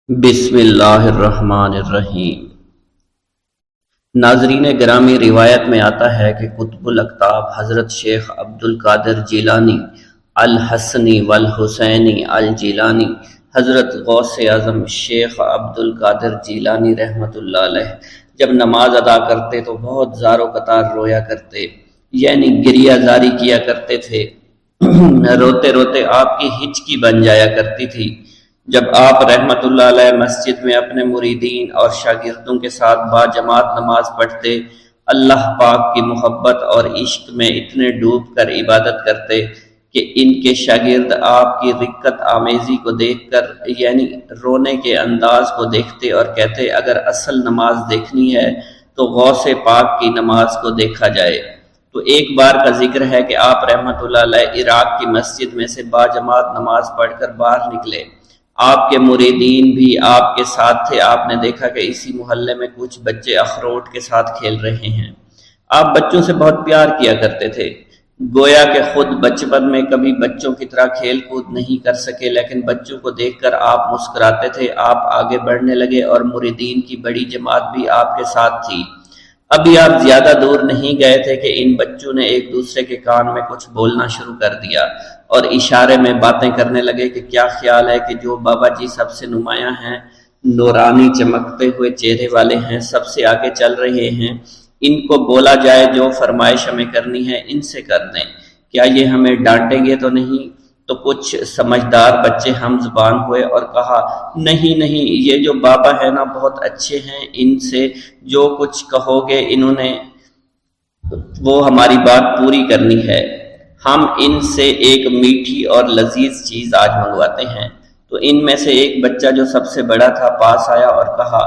بسم اللہ الرحمن الرحیم۔ ناظرین گرامی، روایت میں آتا ہے کہ قطب الاقطاب حضرت شیخ عبد القادر جیلانی الحسنی والحسینی الجیلانی، حضرت غوث اعظم شیخ عبد القادر جیلانی رحمۃ اللہ علیہ جب نماز ادا کرتے تو بہت زار و قطار رویا کرتے، یعنی گریہ زاری کیا کرتے تھے۔ روتے روتے آپ کی ہچکی بن جایا کرتی تھی۔ جب آپ رحمت اللہ علیہ مسجد میں اپنے مریدین اور شاگردوں کے ساتھ باجماعت نماز پڑھتے، اللہ پاک کی محبت اور عشق میں اتنے ڈوب کر عبادت کرتے کہ ان کے شاگرد آپ کی رقت آمیزی کو دیکھ کر، یعنی رونے کے انداز کو دیکھتے اور کہتے اگر اصل نماز دیکھنی ہے تو غوث پاک کی نماز کو دیکھا جائے۔ تو ایک بار کا ذکر ہے کہ آپ رحمت اللہ علیہ عراق کی مسجد میں سے باجماعت نماز پڑھ کر باہر نکلے۔ آپ کے مریدین بھی آپ کے ساتھ تھے۔ آپ نے دیکھا کہ اسی محلے میں کچھ بچے اخروٹ کے ساتھ کھیل رہے ہیں۔ آپ بچوں سے بہت پیار کیا کرتے تھے، گویا کہ خود بچپن میں کبھی بچوں کی طرح کھیل کود نہیں کر سکے، لیکن بچوں کو دیکھ کر آپ مسکراتے تھے۔ آپ آگے بڑھنے لگے اور مریدین کی بڑی جماعت بھی آپ کے ساتھ تھی۔ ابھی آپ زیادہ دور نہیں گئے تھے کہ ان بچوں نے ایک دوسرے کے کان میں کچھ بولنا شروع کر دیا اور اشارے میں باتیں کرنے لگے کہ کیا خیال ہے کہ جو بابا جی سب سے نمایاں ہیں، نورانی چمکتے ہوئے چہرے والے ہیں، سب سے آگے چل رہے ہیں، ان کو بولا جائے جو فرمائش ہمیں کرنی ہے ان سے کر دیں، کیا یہ ہمیں ڈانٹیں گے تو نہیں؟ تو کچھ سمجھدار بچے ہم زبان ہوئے اور کہا نہیں نہیں، یہ جو بابا ہے نا بہت اچھے ہیں، ان سے جو کچھ کہو گے انہوں نے وہ ہماری بات پوری کرنی ہے۔ ہم ان سے ایک میٹھی اور لذیذ چیز آج منگواتے ہیں۔ تو ان میں سے ایک بچہ جو سب سے بڑا تھا پاس آیا اور کہا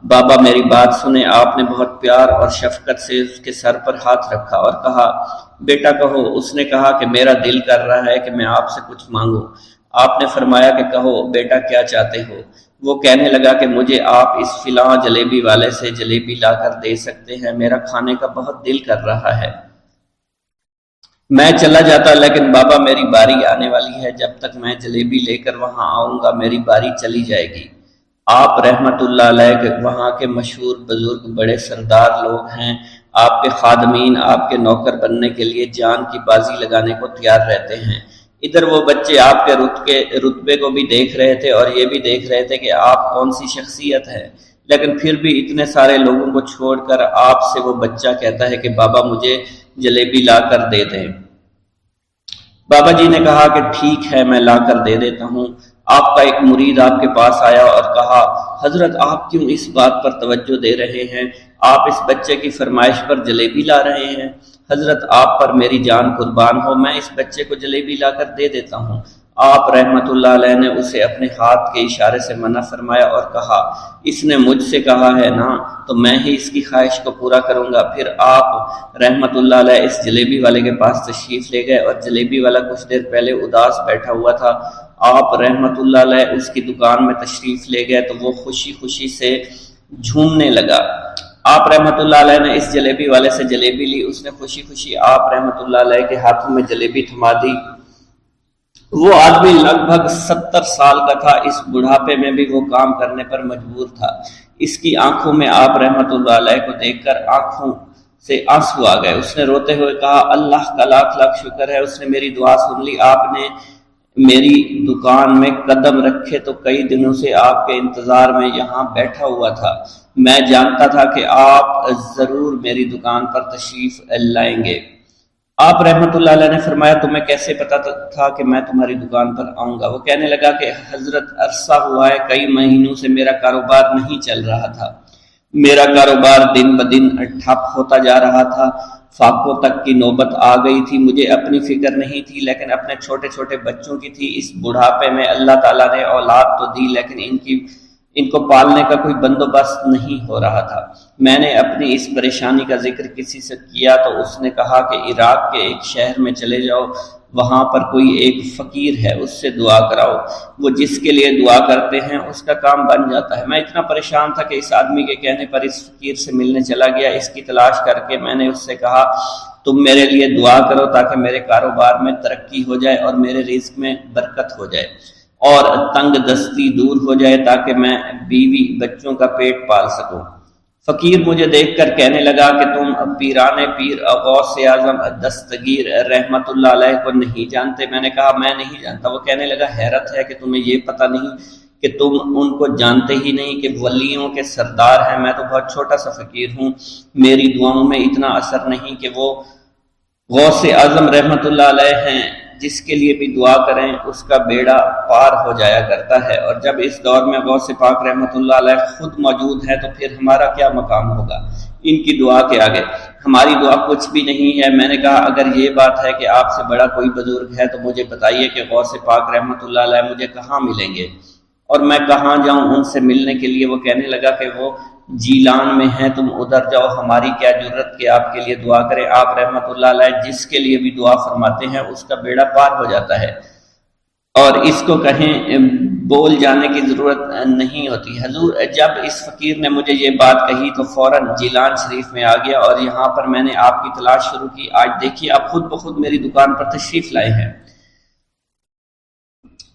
بابا میری بات سنیں۔ آپ نے بہت پیار اور شفقت سے اس کے سر پر ہاتھ رکھا اور کہا بیٹا کہو۔ اس نے کہا کہ میرا دل کر رہا ہے کہ میں آپ سے کچھ مانگوں۔ آپ نے فرمایا کہ کہو بیٹا کیا چاہتے ہو؟ وہ کہنے لگا کہ مجھے آپ اس فلاں جلیبی والے سے جلیبی لا کر دے سکتے ہیں، میرا کھانے کا بہت دل کر رہا ہے۔ میں چلا جاتا لیکن بابا میری باری آنے والی ہے، جب تک میں جلیبی لے کر وہاں آؤں گا میری باری چلی جائے گی۔ آپ رحمت اللہ علیہ کے وہاں کے مشہور بزرگ بڑے سردار لوگ ہیں۔ آپ کے خادمین آپ کے نوکر بننے کے لیے جان کی بازی لگانے کو تیار رہتے ہیں۔ ادھر وہ بچے آپ کے رتبے کو بھی دیکھ رہے تھے اور یہ بھی دیکھ رہے تھے کہ آپ کون سی شخصیت ہے، لیکن پھر بھی اتنے سارے لوگوں کو چھوڑ کر آپ سے وہ بچہ کہتا ہے کہ بابا مجھے جلیبی لا کر دے دیں۔ بابا جی نے کہا کہ ٹھیک ہے میں لا کر دے دیتا ہوں۔ آپ کا ایک مرید آپ کے پاس آیا اور کہا حضرت آپ کیوں اس بات پر توجہ دے رہے ہیں؟ آپ اس بچے کی فرمائش پر جلیبی لا رہے ہیں۔ حضرت آپ پر میری جان قربان ہو، میں اس بچے کو جلیبی لا کر دے دیتا ہوں۔ آپ رحمت اللہ علیہ نے اسے اپنے ہاتھ کے اشارے سے منع فرمایا اور کہا اس نے مجھ سے کہا ہے نا تو میں ہی اس کی خواہش کو پورا کروں گا۔ پھر آپ رحمت اللہ علیہ اس جلیبی والے کے پاس تشریف لے گئے اور جلیبی والا کچھ دیر پہلے اداس بیٹھا ہوا تھا۔ آپ رحمت اللہ علیہ اس کی دکان میں تشریف لے گئے تو وہ خوشی خوشی سے جھومنے لگا۔ آپ رحمت اللہ علیہ نے اس جلیبی والے سے جلیبی لی، اس نے خوشی خوشی آپ رحمت اللہ علیہ کے ہاتھوں میں جلیبی تھما دی۔ وہ آدمی لگ بھگ 70 سال کا تھا، اس بڑھاپے میں بھی وہ کام کرنے پر مجبور تھا۔ اس کی آنکھوں میں آپ رحمت اللہ علیہ کو دیکھ کر آنکھوں سے آنسو آ گئے۔ اس نے روتے ہوئے کہا اللہ کا لاکھ لاکھ شکر ہے، اس نے میری دعا سن لی۔ آپ نے میری دکان میں قدم رکھے تو کئی دنوں سے آپ کے انتظار میں یہاں بیٹھا ہوا تھا۔ میں جانتا تھا کہ آپ ضرور میری دکان پر تشریف لائیں گے۔ آپ رحمت اللہ علیہ نے فرمایا تمہیں کیسے پتا تھا کہ میں تمہاری دکان پر آؤں گا؟ وہ کہنے لگا کہ حضرت عرصہ ہوا ہے، کئی مہینوں سے میرا کاروبار نہیں چل رہا تھا، میرا کاروبار دن بدن ٹھپ ہوتا جا رہا تھا، فاقوں تک کی نوبت آ گئی تھی۔ مجھے اپنی فکر نہیں تھی لیکن اپنے چھوٹے چھوٹے بچوں کی تھی۔ اس بڑھاپے میں اللہ تعالیٰ نے اولاد تو دی لیکن ان کو پالنے کا کوئی بندوبست نہیں ہو رہا تھا۔ میں نے اپنی اس پریشانی کا ذکر کسی سے کیا تو اس نے کہا کہ عراق کے ایک شہر میں چلے جاؤ، وہاں پر کوئی ایک فقیر ہے، اس سے دعا کراؤ، وہ جس کے لیے دعا کرتے ہیں اس کا کام بن جاتا ہے۔ میں اتنا پریشان تھا کہ اس آدمی کے کہنے پر اس فقیر سے ملنے چلا گیا۔ اس کی تلاش کر کے میں نے اس سے کہا تم میرے لیے دعا کرو تاکہ میرے کاروبار میں ترقی ہو جائے اور میرے رزق میں برکت ہو جائے۔ اور تنگ دستی دور ہو جائے تاکہ میں بیوی بچوں کا پیٹ پال سکوں۔ فقیر مجھے دیکھ کر کہنے لگا کہ تم پیران پیر غوث اعظم دستگیر رحمت اللہ علیہ کو نہیں جانتے؟ میں نے کہا میں نہیں جانتا۔ وہ کہنے لگا حیرت ہے کہ تمہیں یہ پتہ نہیں کہ تم ان کو جانتے ہی نہیں کہ ولیوں کے سردار ہیں۔ میں تو بہت چھوٹا سا فقیر ہوں، میری دعاؤں میں اتنا اثر نہیں کہ وہ غوث اعظم رحمت اللہ علیہ ہیں، جس کے لیے بھی دعا کریں اس کا بیڑا پار ہو جایا کرتا ہے، اور جب اس دور میں غوث پاک رحمت اللہ علیہ خود موجود ہے تو پھر ہمارا کیا مقام ہوگا ان کی دعا کے آگے؟ ہماری دعا کچھ بھی نہیں ہے۔ میں نے کہا اگر یہ بات ہے کہ آپ سے بڑا کوئی بزرگ ہے تو مجھے بتائیے کہ غوث پاک رحمت اللہ علیہ مجھے کہاں ملیں گے اور میں کہاں جاؤں ان سے ملنے کے لیے؟ وہ کہنے لگا کہ وہ جیلان میں ہیں، تم ادھر جاؤ، ہماری کیا جرت کہ آپ کے لیے دعا کریں۔ آپ رحمت اللہ علیہ جس کے لیے بھی دعا فرماتے ہیں اس کا بیڑا پار ہو جاتا ہے، اور اس کو کہیں بول جانے کی ضرورت نہیں ہوتی۔ حضور جب اس فقیر نے مجھے یہ بات کہی تو فوراً جیلان شریف میں آ گیا، اور یہاں پر میں نے آپ کی تلاش شروع کی۔ آج دیکھیے آپ خود بخود میری دکان پر تشریف لائے ہیں،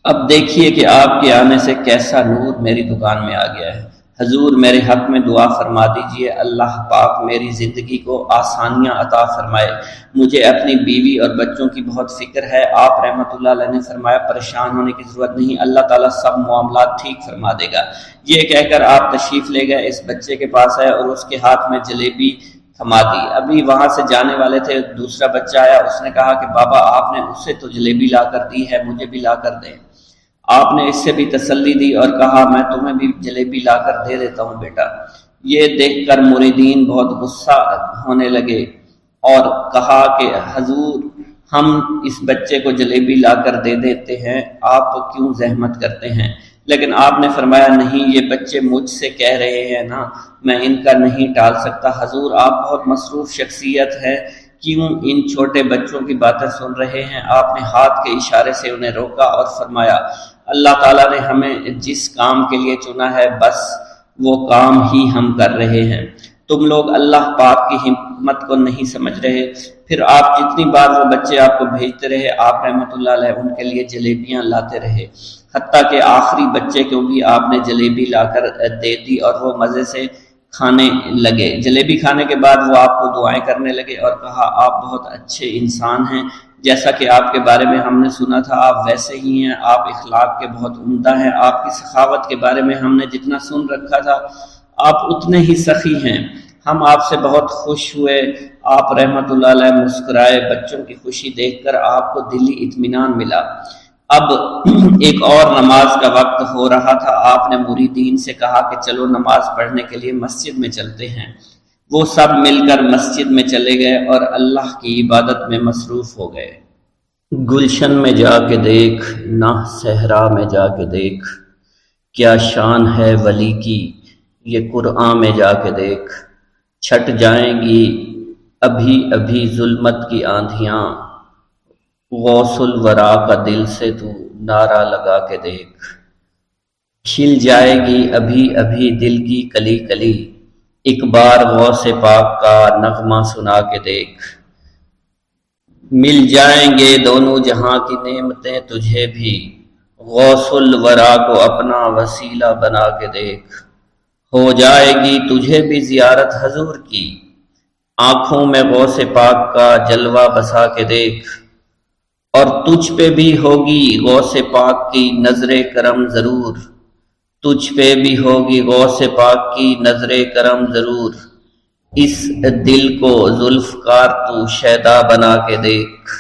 اب دیکھیے کہ آپ کے آنے سے کیسا نور میری دکان میں آ گیا ہے۔ حضور میرے حق میں دعا فرما دیجئے، اللہ پاک میری زندگی کو آسانیاں عطا فرمائے، مجھے اپنی بیوی اور بچوں کی بہت فکر ہے۔ آپ رحمت اللہ علیہ نے فرمایا پریشان ہونے کی ضرورت نہیں، اللہ تعالیٰ سب معاملات ٹھیک فرما دے گا۔ یہ کہہ کر آپ تشریف لے گئے، اس بچے کے پاس آئے اور اس کے ہاتھ میں جلیبی تھما دی۔ ابھی وہاں سے جانے والے تھے، دوسرا بچہ آیا، اس نے کہا کہ بابا آپ نے اسے تو جلیبی لا کر دی ہے، مجھے بھی لا کر دیں۔ آپ نے اس سے بھی تسلی دی اور کہا میں تمہیں بھی جلیبی لا کر دے دیتا ہوں بیٹا۔ یہ دیکھ کر مریدین بہت غصہ ہونے لگے اور کہا کہ حضور ہم اس بچے کو جلیبی لا کر دے دیتے ہیں، آپ کیوں زحمت کرتے ہیں؟ لیکن آپ نے فرمایا نہیں، یہ بچے مجھ سے کہہ رہے ہیں نا، میں ان کا نہیں ٹال سکتا۔ حضور آپ بہت مصروف شخصیت ہے، کیوں ان چھوٹے بچوں کی باتیں سن رہے ہیں؟ آپ نے ہاتھ کے اشارے سے انہیں روکا اور فرمایا اللہ تعالیٰ نے ہمیں جس کام کے لیے چنا ہے بس وہ کام ہی ہم کر رہے ہیں، تم لوگ اللہ پاک کی حکمت کو نہیں سمجھ رہے۔ پھر آپ جتنی بار وہ بچے آپ کو بھیجتے رہے، آپ رحمت اللہ علیہ ان کے لیے جلیبیاں لاتے رہے، حتیٰ کہ آخری بچے کو بھی آپ نے جلیبی لا کر دے دی اور وہ مزے سے کھانے لگے۔ جلیبی کھانے کے بعد وہ آپ کو دعائیں کرنے لگے اور کہا آپ بہت اچھے انسان ہیں، جیسا کہ آپ کے بارے میں ہم نے سنا تھا آپ ویسے ہی ہیں، آپ اخلاق کے بہت عمدہ ہیں، آپ کی سخاوت کے بارے میں ہم نے جتنا سن رکھا تھا آپ اتنے ہی سخی ہیں، ہم آپ سے بہت خوش ہوئے۔ آپ رحمت اللہ علیہ مسکرائے، بچوں کی خوشی دیکھ کر آپ کو دلی اطمینان ملا۔ اب ایک اور نماز کا وقت ہو رہا تھا، آپ نے مریدین سے کہا کہ چلو نماز پڑھنے کے لیے مسجد میں چلتے ہیں۔ وہ سب مل کر مسجد میں چلے گئے اور اللہ کی عبادت میں مصروف ہو گئے۔ گلشن میں جا کے دیکھ، نہ صحرا میں جا کے دیکھ، کیا شان ہے ولی کی یہ قرآن میں جا کے دیکھ، چھٹ جائیں گی ابھی ابھی ظلمت کی آندھیاں، غوث الورا کا دل سے تو نعرہ لگا کے دیکھ، کھل جائے گی ابھی ابھی دل کی کلی کلی، ایک بار غوث پاک کا نغمہ سنا کے دیکھ، مل جائیں گے دونوں جہاں کی نعمتیں تجھے بھی، غوث الورا کو اپنا وسیلہ بنا کے دیکھ، ہو جائے گی تجھے بھی زیارت حضور کی، آنکھوں میں غوث پاک کا جلوہ بسا کے دیکھ، اور تجھ پہ بھی ہوگی غوث پاک کی نظر کرم ضرور، تجھ پہ بھی ہوگی غوث پاک کی نظر کرم ضرور، اس دل کو ذوالفقار تو شیدا بنا کے دیکھ۔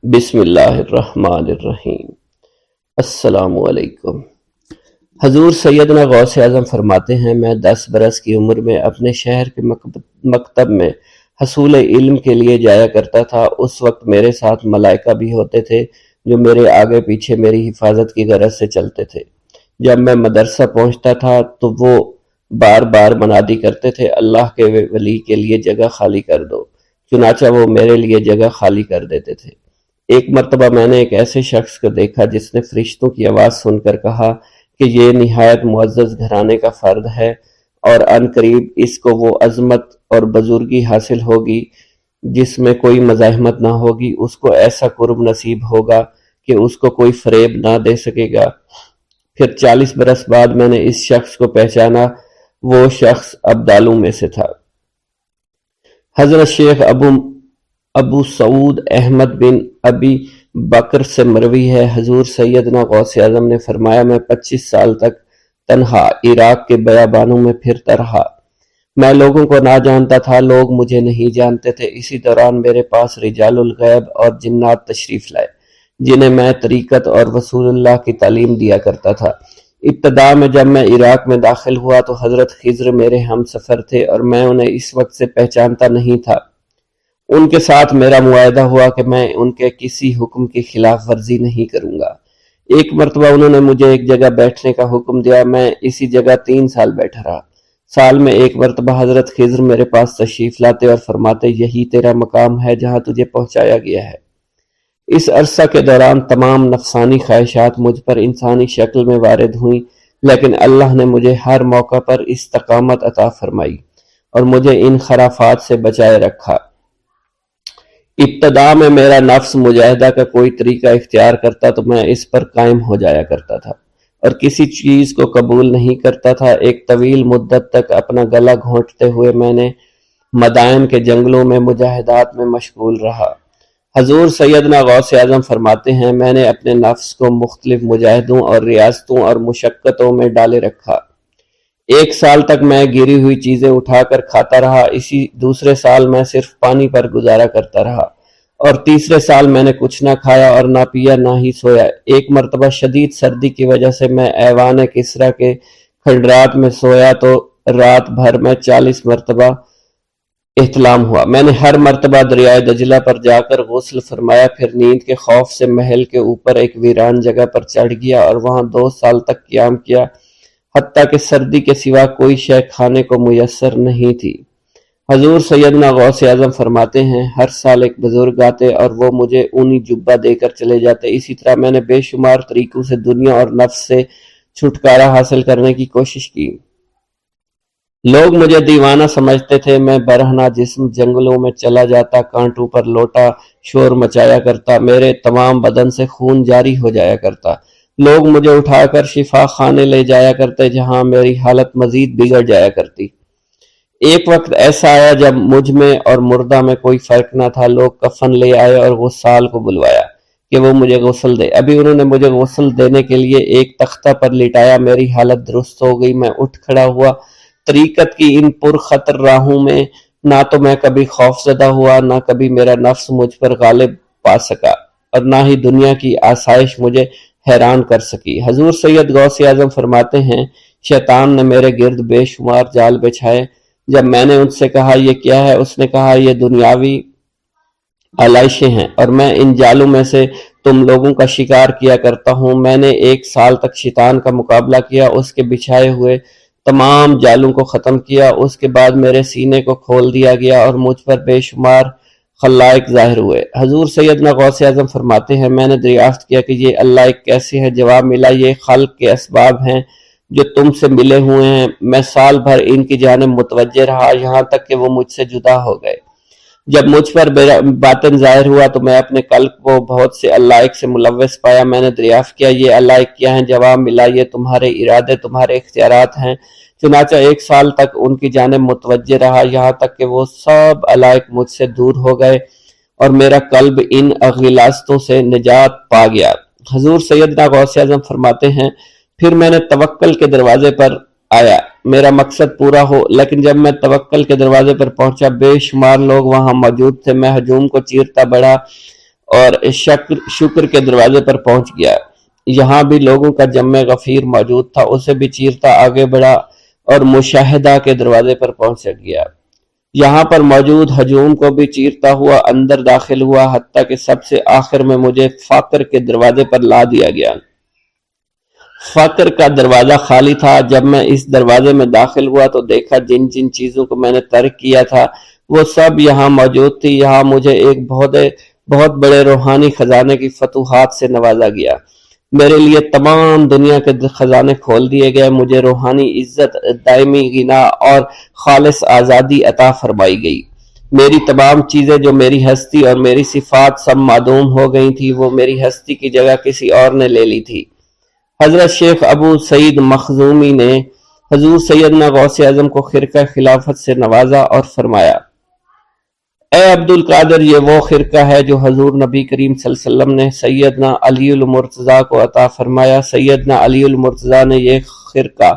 بسم اللہ الرحمن الرحیم۔ السلام علیکم۔ حضور سیدنا غوث اعظم فرماتے ہیں میں 10 برس کی عمر میں اپنے شہر کے مکتب میں حصول علم کے لیے جایا کرتا تھا۔ اس وقت میرے ساتھ ملائکہ بھی ہوتے تھے جو میرے آگے پیچھے میری حفاظت کی غرض سے چلتے تھے۔ جب میں مدرسہ پہنچتا تھا تو وہ بار بار منادی کرتے تھے اللہ کے ولی کے لیے جگہ خالی کر دو، چنانچہ وہ میرے لیے جگہ خالی کر دیتے تھے۔ ایک مرتبہ میں نے ایک ایسے شخص کو دیکھا جس نے فرشتوں کی آواز سن کر کہا کہ یہ نہایت معزز گھرانے کا فرد ہے اور عن قریب اس کو وہ عظمت اور بزرگی حاصل ہوگی جس میں کوئی مزاحمت نہ ہوگی، اس کو ایسا قرب نصیب ہوگا کہ اس کو کوئی فریب نہ دے سکے گا، پھر 40 برس بعد میں نے اس شخص کو پہچانا، وہ شخص ابدالوں میں سے تھا۔ حضرت شیخ ابو سعود احمد بن ابی بکر سے مروی ہے، حضور سیدنا غوث اعظم نے فرمایا، میں 25 سال تک تنہا عراق کے بیابانوں میں پھرتا رہا۔ میں لوگوں کو نہ جانتا تھا، لوگ مجھے نہیں جانتے تھے۔ اسی دوران میرے پاس رجال الغیب اور جنات تشریف لائے، جنہیں میں طریقت اور رسول اللہ کی تعلیم دیا کرتا تھا۔ ابتدا میں جب میں عراق میں داخل ہوا تو حضرت خضر میرے ہم سفر تھے اور میں انہیں اس وقت سے پہچانتا نہیں تھا۔ ان کے ساتھ میرا معاہدہ ہوا کہ میں ان کے کسی حکم کی خلاف ورزی نہیں کروں گا۔ ایک مرتبہ انہوں نے مجھے ایک جگہ بیٹھنے کا حکم دیا، میں اسی جگہ 3 سال بیٹھا رہا۔ سال میں ایک مرتبہ حضرت خضر میرے پاس تشریف لاتے اور فرماتے، یہی تیرا مقام ہے جہاں تجھے پہنچایا گیا ہے۔ اس عرصہ کے دوران تمام نفسانی خواہشات مجھ پر انسانی شکل میں وارد ہوئیں، لیکن اللہ نے مجھے ہر موقع پر استقامت عطا فرمائی اور مجھے ان خرافات سے بچائے رکھا۔ ابتدا میں میرا نفس مجاہدہ کا کوئی طریقہ اختیار کرتا تو میں اس پر قائم ہو جایا کرتا تھا اور کسی چیز کو قبول نہیں کرتا تھا۔ ایک طویل مدت تک اپنا گلا گھونٹتے ہوئے میں نے مدائن کے جنگلوں میں مجاہدات میں مشغول رہا۔ حضور سیدنا غوث اعظم فرماتے ہیں، میں نے اپنے نفس کو مختلف مجاہدوں اور ریاستوں اور مشقتوں میں ڈالے رکھا۔ 1 سال تک میں گری ہوئی چیزیں اٹھا کر کھاتا رہا، اسی دوسرے سال میں صرف پانی پر گزارا کرتا رہا، اور تیسرے سال میں نے کچھ نہ کھایا اور نہ پیا نہ ہی سویا۔ ایک مرتبہ شدید سردی کی وجہ سے میں ایوان کسریٰ کے کھنڈرات میں سویا تو رات بھر میں 40 مرتبہ احتلام ہوا۔ میں نے ہر مرتبہ دریائے دجلہ پر جا کر غسل فرمایا، پھر نیند کے خوف سے محل کے اوپر ایک ویران جگہ پر چڑھ گیا اور وہاں 2 سال تک قیام کیا، حتیٰ کہ سردی کے سوا کوئی شے کھانے کو میسر نہیں تھی۔ حضور سیدنا غوث اعظم فرماتے ہیں، ہر سال ایک بزرگ آتے اور وہ مجھے اونی جبہ دے کر چلے جاتے۔ اسی طرح میں نے بے شمار طریقوں سے دنیا اور نفس سے چھٹکارا حاصل کرنے کی کوشش کی۔ لوگ مجھے دیوانہ سمجھتے تھے، میں برہنہ جسم جنگلوں میں چلا جاتا، کانٹوں پر لوٹا شور مچایا کرتا، میرے تمام بدن سے خون جاری ہو جایا کرتا۔ لوگ مجھے اٹھا کر شفا خانے لے جایا کرتے، جہاں میری حالت مزید بگڑ جایا کرتی۔ ایک وقت ایسا آیا جب مجھ میں اور مردہ میں کوئی فرق نہ تھا۔ لوگ کفن لے آئے اور غسال کو بلوایا کہ وہ مجھے غسل دے۔ ابھی انہوں نے مجھے غسل دینے کے لیے ایک تختہ پر لٹایا، میری حالت درست ہو گئی، میں اٹھ کھڑا ہوا۔ طریقت کی ان پرخطر راہوں میں نہ تو میں کبھی خوف زدہ ہوا، نہ کبھی میرا نفس مجھ پر غالب پا سکا، اور نہ ہی دنیا کی آسائش مجھے حیران کر سکی۔ حضور سید غوث اعظم فرماتے ہیں، شیطان نے میرے گرد بے شمار جال بچھائے۔ جب میں نے ان سے کہا یہ کیا ہے، اس نے کہا یہ دنیاوی آلائشیں ہیں اور میں ان جالوں میں سے تم لوگوں کا شکار کیا کرتا ہوں۔ میں نے 1 سال تک شیطان کا مقابلہ کیا، اس کے بچھائے ہوئے تمام جالوں کو ختم کیا۔ اس کے بعد میرے سینے کو کھول دیا گیا اور مجھ پر بے شمار خلائق ظاہر ہوئے۔ حضور سیدنا غوث اعظم فرماتے ہیں، میں نے دریافت کیا کہ یہ اللہ کیسے ہے؟ جواب ملا، یہ خلق کے اسباب ہیں جو تم سے ملے ہوئے ہیں۔ میں سال بھر ان کی جانب متوجہ رہا، یہاں تک کہ وہ مجھ سے جدا ہو گئے۔ جب مجھ پر باطن ظاہر ہوا تو میں اپنے قلب کو بہت سے علائق سے ملوث پایا۔ میں نے دریافت کیا یہ علائق کیا ہیں؟ جواب ملا، یہ تمہارے ارادے، تمہارے اختیارات ہیں۔ چنانچہ 1 سال تک ان کی جانب متوجہ رہا، یہاں تک کہ وہ سب علائق مجھ سے دور ہو گئے اور میرا قلب ان غلاظتوں سے نجات پا گیا۔ حضور سیدنا غوث اعظم فرماتے ہیں، پھر میں نے توکل کے دروازے پر آیا، میرا مقصد پورا ہو، لیکن جب میں توکل کے دروازے پر پہنچا، بے شمار لوگ وہاں موجود تھے۔ میں ہجوم کو چیرتا بڑھا اور شکر کے دروازے پر پہنچ گیا، یہاں بھی لوگوں کا جمع غفیر موجود تھا، اسے بھی چیرتا آگے بڑھا اور مشاہدہ کے دروازے پر پہنچ گیا، یہاں پر موجود ہجوم کو بھی چیرتا ہوا اندر داخل ہوا، حتیٰ کہ سب سے آخر میں مجھے فقر کے دروازے پر لا دیا گیا۔ فقر کا دروازہ خالی تھا۔ جب میں اس دروازے میں داخل ہوا تو دیکھا جن جن چیزوں کو میں نے ترک کیا تھا وہ سب یہاں موجود تھی۔ یہاں مجھے ایک بہت بڑے روحانی خزانے کی فتوحات سے نوازا گیا، میرے لیے تمام دنیا کے خزانے کھول دیے گئے، مجھے روحانی عزت، دائمی غنا اور خالص آزادی عطا فرمائی گئی۔ میری تمام چیزیں جو میری ہستی اور میری صفات سب معدوم ہو گئی تھی، وہ میری ہستی کی جگہ کسی اور نے لے لی تھی۔ حضرت شیخ ابو سعید مخزومی نے حضور سیدنا غوث اعظم کو خرقہ خلافت سے نوازا اور فرمایا: اے عبد القادر، یہ وہ خرقہ ہے جو حضور نبی کریم صلی اللہ علیہ وسلم نے سیدنا علی المرتضیٰ کو عطا فرمایا۔ سیدنا علی المرتضیٰ نے یہ خرقہ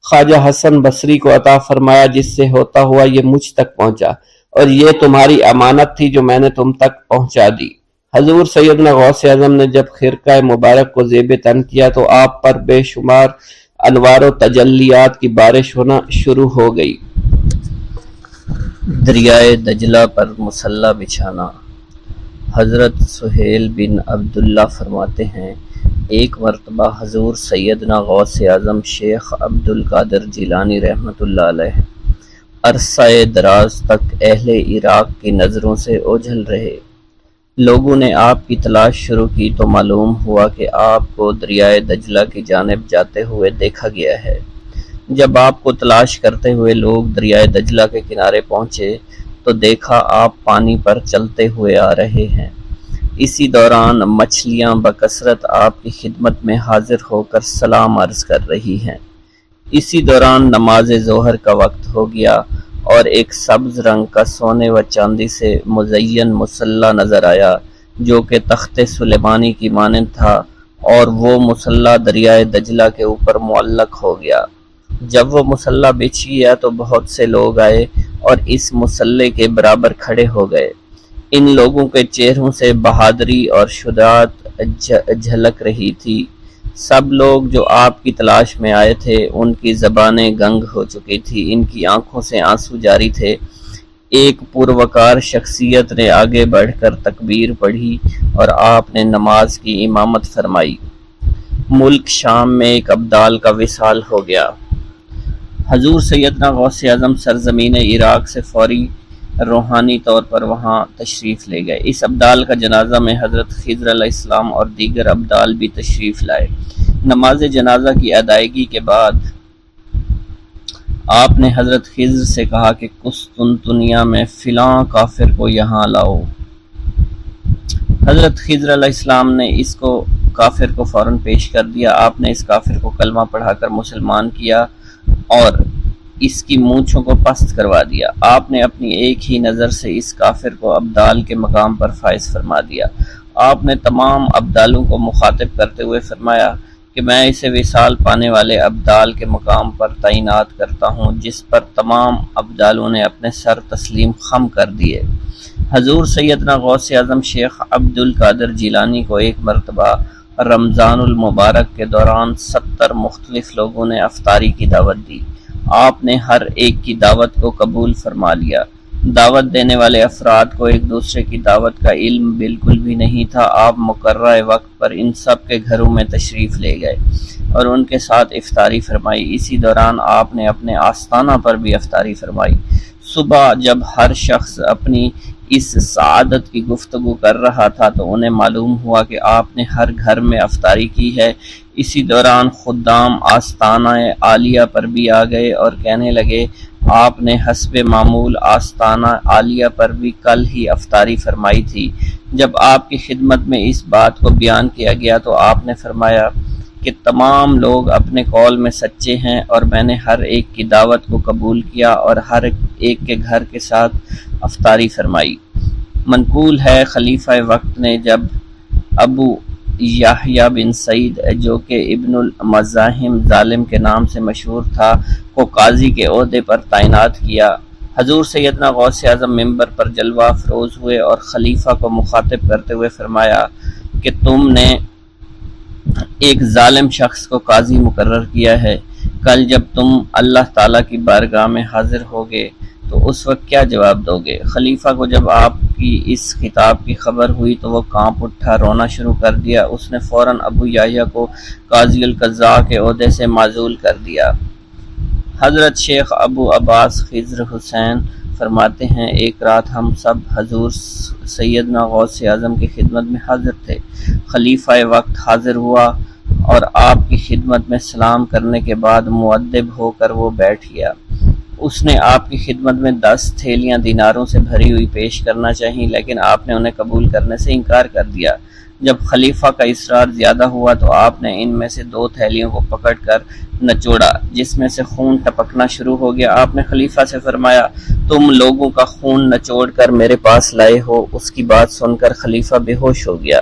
خواجہ حسن بصری کو عطا فرمایا، جس سے ہوتا ہوا یہ مجھ تک پہنچا، اور یہ تمہاری امانت تھی جو میں نے تم تک پہنچا دی۔ حضور سیدنا غوث اعظم نے جب خرقہ مبارک کو زیب تن کیا تو آپ پر بے شمار انوار و تجلیات کی بارش ہونا شروع ہو گئی۔ دریائے دجلہ پر مصلی بچھانا۔ حضرت سہیل بن عبداللہ فرماتے ہیں، ایک مرتبہ حضور سیدنا غوث اعظم شیخ عبد القادر جیلانی رحمۃ اللہ علیہ عرصہ دراز تک اہل عراق کی نظروں سے اوجھل رہے۔ لوگوں نے آپ کی تلاش شروع کی تو معلوم ہوا کہ آپ کو دریائے دجلہ کی جانب جاتے ہوئے دیکھا گیا ہے۔ جب آپ کو تلاش کرتے ہوئے لوگ دریائے دجلہ کے کنارے پہنچے تو دیکھا آپ پانی پر چلتے ہوئے آ رہے ہیں۔ اسی دوران مچھلیاں بکثرت آپ کی خدمت میں حاضر ہو کر سلام عرض کر رہی ہیں۔ اسی دوران نماز ظہر کا وقت ہو گیا اور ایک سبز رنگ کا سونے و چاندی سے مزین مصلی نظر آیا، جو کہ تخت سلیمانی کی مانند تھا، اور وہ مصلی دریائے دجلہ کے اوپر معلق ہو گیا۔ جب وہ مصلی بچھ گیا تو بہت سے لوگ آئے اور اس مصلی کے برابر کھڑے ہو گئے۔ ان لوگوں کے چہروں سے بہادری اور شجاعت جھلک رہی تھی۔ سب لوگ جو آپ کی تلاش میں آئے تھے ان کی زبانیں گنگ ہو چکی تھی، ان کی آنکھوں سے آنسو جاری تھے۔ ایک پروقار شخصیت نے آگے بڑھ کر تکبیر پڑھی اور آپ نے نماز کی امامت فرمائی۔ ملک شام میں ایک ابدال کا وصال ہو گیا۔ حضور سیدنا غوث اعظم سرزمین عراق سے فوری روحانی طور پر وہاں تشریف لے گئے۔ اس ابدال کا جنازہ میں حضرت خضر علیہ السلام اور دیگر ابدال بھی تشریف لائے۔ نماز جنازہ کی ادائیگی کے بعد آپ نے حضرت خضر سے کہا کہ قسطنطنیہ میں فلاں کافر کو یہاں لاؤ۔ حضرت خضر علیہ السلام نے اس کو کافر کو فوراً پیش کر دیا۔ آپ نے اس کافر کو کلمہ پڑھا کر مسلمان کیا اور اس کی مونچھوں کو پست کروا دیا۔ آپ نے اپنی ایک ہی نظر سے اس کافر کو ابدال کے مقام پر فائز فرما دیا۔ آپ نے تمام ابدالوں کو مخاطب کرتے ہوئے فرمایا کہ میں اسے وصال پانے والے ابدال کے مقام پر تعینات کرتا ہوں، جس پر تمام ابدالوں نے اپنے سر تسلیم خم کر دیے۔ حضور سیدنا غوث اعظم شیخ عبد القادر جیلانی کو ایک مرتبہ رمضان المبارک کے دوران 70 مختلف لوگوں نے افطاری کی دعوت دی۔ آپ نے ہر ایک کی دعوت کو قبول فرما لیا۔ دعوت دینے والے افراد کو ایک دوسرے کی دعوت کا علم بالکل بھی نہیں تھا۔ آپ مقررہ وقت پر ان سب کے گھروں میں تشریف لے گئے اور ان کے ساتھ افطاری فرمائی۔ اسی دوران آپ نے اپنے آستانہ پر بھی افطاری فرمائی۔ صبح جب ہر شخص اپنی اس سعادت کی گفتگو کر رہا تھا تو انہیں معلوم ہوا کہ آپ نے ہر گھر میں افطاری کی ہے۔ اسی دوران خدام آستانہ عالیہ پر بھی آ گئے اور کہنے لگے، آپ نے حسب معمول آستانہ عالیہ پر بھی کل ہی افطاری فرمائی تھی۔ جب آپ کی خدمت میں اس بات کو بیان کیا گیا تو آپ نے فرمایا کہ تمام لوگ اپنے قول میں سچے ہیں اور میں نے ہر ایک کی دعوت کو قبول کیا اور ہر ایک کے گھر کے ساتھ افطاری فرمائی۔ منقول ہے خلیفہ وقت نے جب ابو یحییٰ بن سعید، جو کہ ابن المزاحم ظالم کے نام سے مشہور تھا، کو قاضی کے عہدے پر تعینات کیا۔ حضور سیدنا غوث اعظم ممبر پر جلوہ افروز ہوئے اور خلیفہ کو مخاطب کرتے ہوئے فرمایا کہ تم نے ایک ظالم شخص کو قاضی مقرر کیا ہے۔ کل جب تم اللہ تعالیٰ کی بارگاہ میں حاضر ہوگے تو اس وقت کیا جواب دو گے؟ خلیفہ کو جب آپ کی اس خطاب کی خبر ہوئی تو وہ کانپ اٹھا، رونا شروع کر دیا۔ اس نے فوراً ابو یحییٰ کو قاضی القضاء کے عہدے سے معزول کر دیا۔ حضرت شیخ ابو عباس خضر حسین فرماتے ہیں، ایک رات ہم سب حضور سیدنا غوث اعظم کی خدمت میں حاضر تھے۔ خلیفہ وقت حاضر ہوا اور آپ کی خدمت میں سلام کرنے کے بعد مؤدب ہو کر وہ بیٹھ گیا۔ اس نے آپ کی خدمت میں 10 تھیلیاں دیناروں سے بھری ہوئی پیش کرنا چاہییں، لیکن آپ نے انہیں قبول کرنے سے انکار کر دیا۔ جب خلیفہ کا اصرار زیادہ ہوا تو آپ نے ان میں سے 2 تھیلیوں کو پکڑ کر نچوڑا جس میں سے خون ٹپکنا شروع ہو گیا۔ آپ نے خلیفہ سے فرمایا تم لوگوں کا خون نچوڑ کر میرے پاس لائے ہو۔ اس کی بات سن کر خلیفہ بے ہوش ہو گیا۔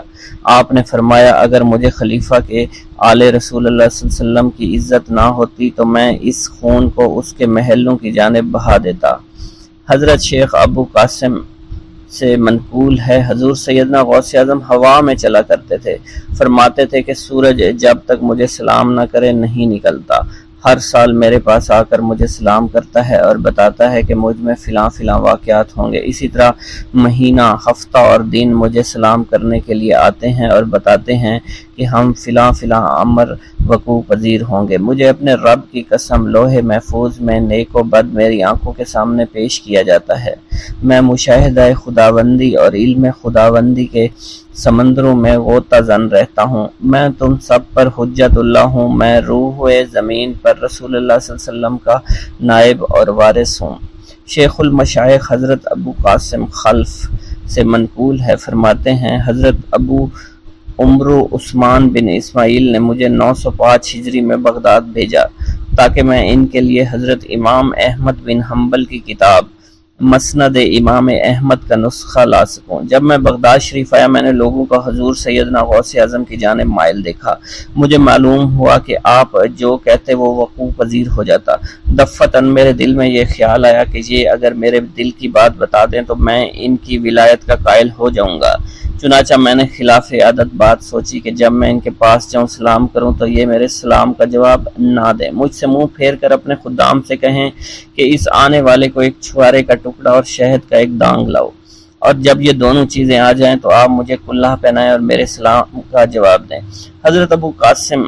آپ نے فرمایا اگر مجھے خلیفہ کے آل رسول اللہ صلی اللہ علیہ وسلم کی عزت نہ ہوتی تو میں اس خون کو اس کے محلوں کی جانب بہا دیتا۔ حضرت شیخ ابو قاسم سے منقول ہے حضور سیدنا غوث اعظم ہوا میں چلا کرتے تھے، فرماتے تھے کہ سورج جب تک مجھے سلام نہ کرے نہیں نکلتا، ہر سال میرے پاس آ کر مجھے سلام کرتا ہے اور بتاتا ہے کہ مجھ میں فلاں فلاں واقعات ہوں گے، اسی طرح مہینہ، ہفتہ اور دن مجھے سلام کرنے کے لیے آتے ہیں اور بتاتے ہیں کہ ہم فلاں فلاں امر وقوع پذیر ہوں گے۔ مجھے اپنے رب کی قسم لوح محفوظ میں نیک و بد میری آنکھوں کے سامنے پیش کیا جاتا ہے، میں مشاہدہ خداوندی اور علم خداوندی کے سمندروں میں غوطہ زن رہتا ہوں، میں تم سب پر حجت اللہ ہوں، میں روح زمین پر رسول اللہ صلی اللہ علیہ وسلم کا نائب اور وارث ہوں۔ شیخ المشائخ حضرت ابو قاسم خلف سے منقول ہے، فرماتے ہیں حضرت ابو عمرو عثمان بن اسماعیل نے مجھے 905 ہجری میں بغداد بھیجا تاکہ میں ان کے لیے حضرت امام احمد بن حنبل کی کتاب مسند امام احمد کا نسخہ لا سکوں۔ جب میں بغداد شریف آیا میں نے لوگوں کا حضور سیدنا غوث اعظم کی جانب مائل دیکھا، مجھے معلوم ہوا کہ آپ جو کہتے وہ وقوع پذیر ہو جاتا۔ دفتن میرے دل میں یہ خیال آیا کہ یہ اگر میرے دل کی بات بتا دیں تو میں ان کی ولایت کا قائل ہو جاؤں گا۔ چنانچہ میں نے خلاف عادت بات سوچی کہ جب میں ان کے پاس جاؤں سلام کروں تو یہ میرے سلام کا جواب نہ دیں، مجھ سے منہ پھیر کر اپنے خدام سے کہیں کہ اس آنے والے کو ایک چھوارے کا ٹکڑا اور شہد کا ایک دانگ لاؤ، اور جب یہ دونوں چیزیں آ جائیں تو آپ مجھے کلہ پہنائیں اور میرے سلام کا جواب دیں۔ حضرت ابو قاسم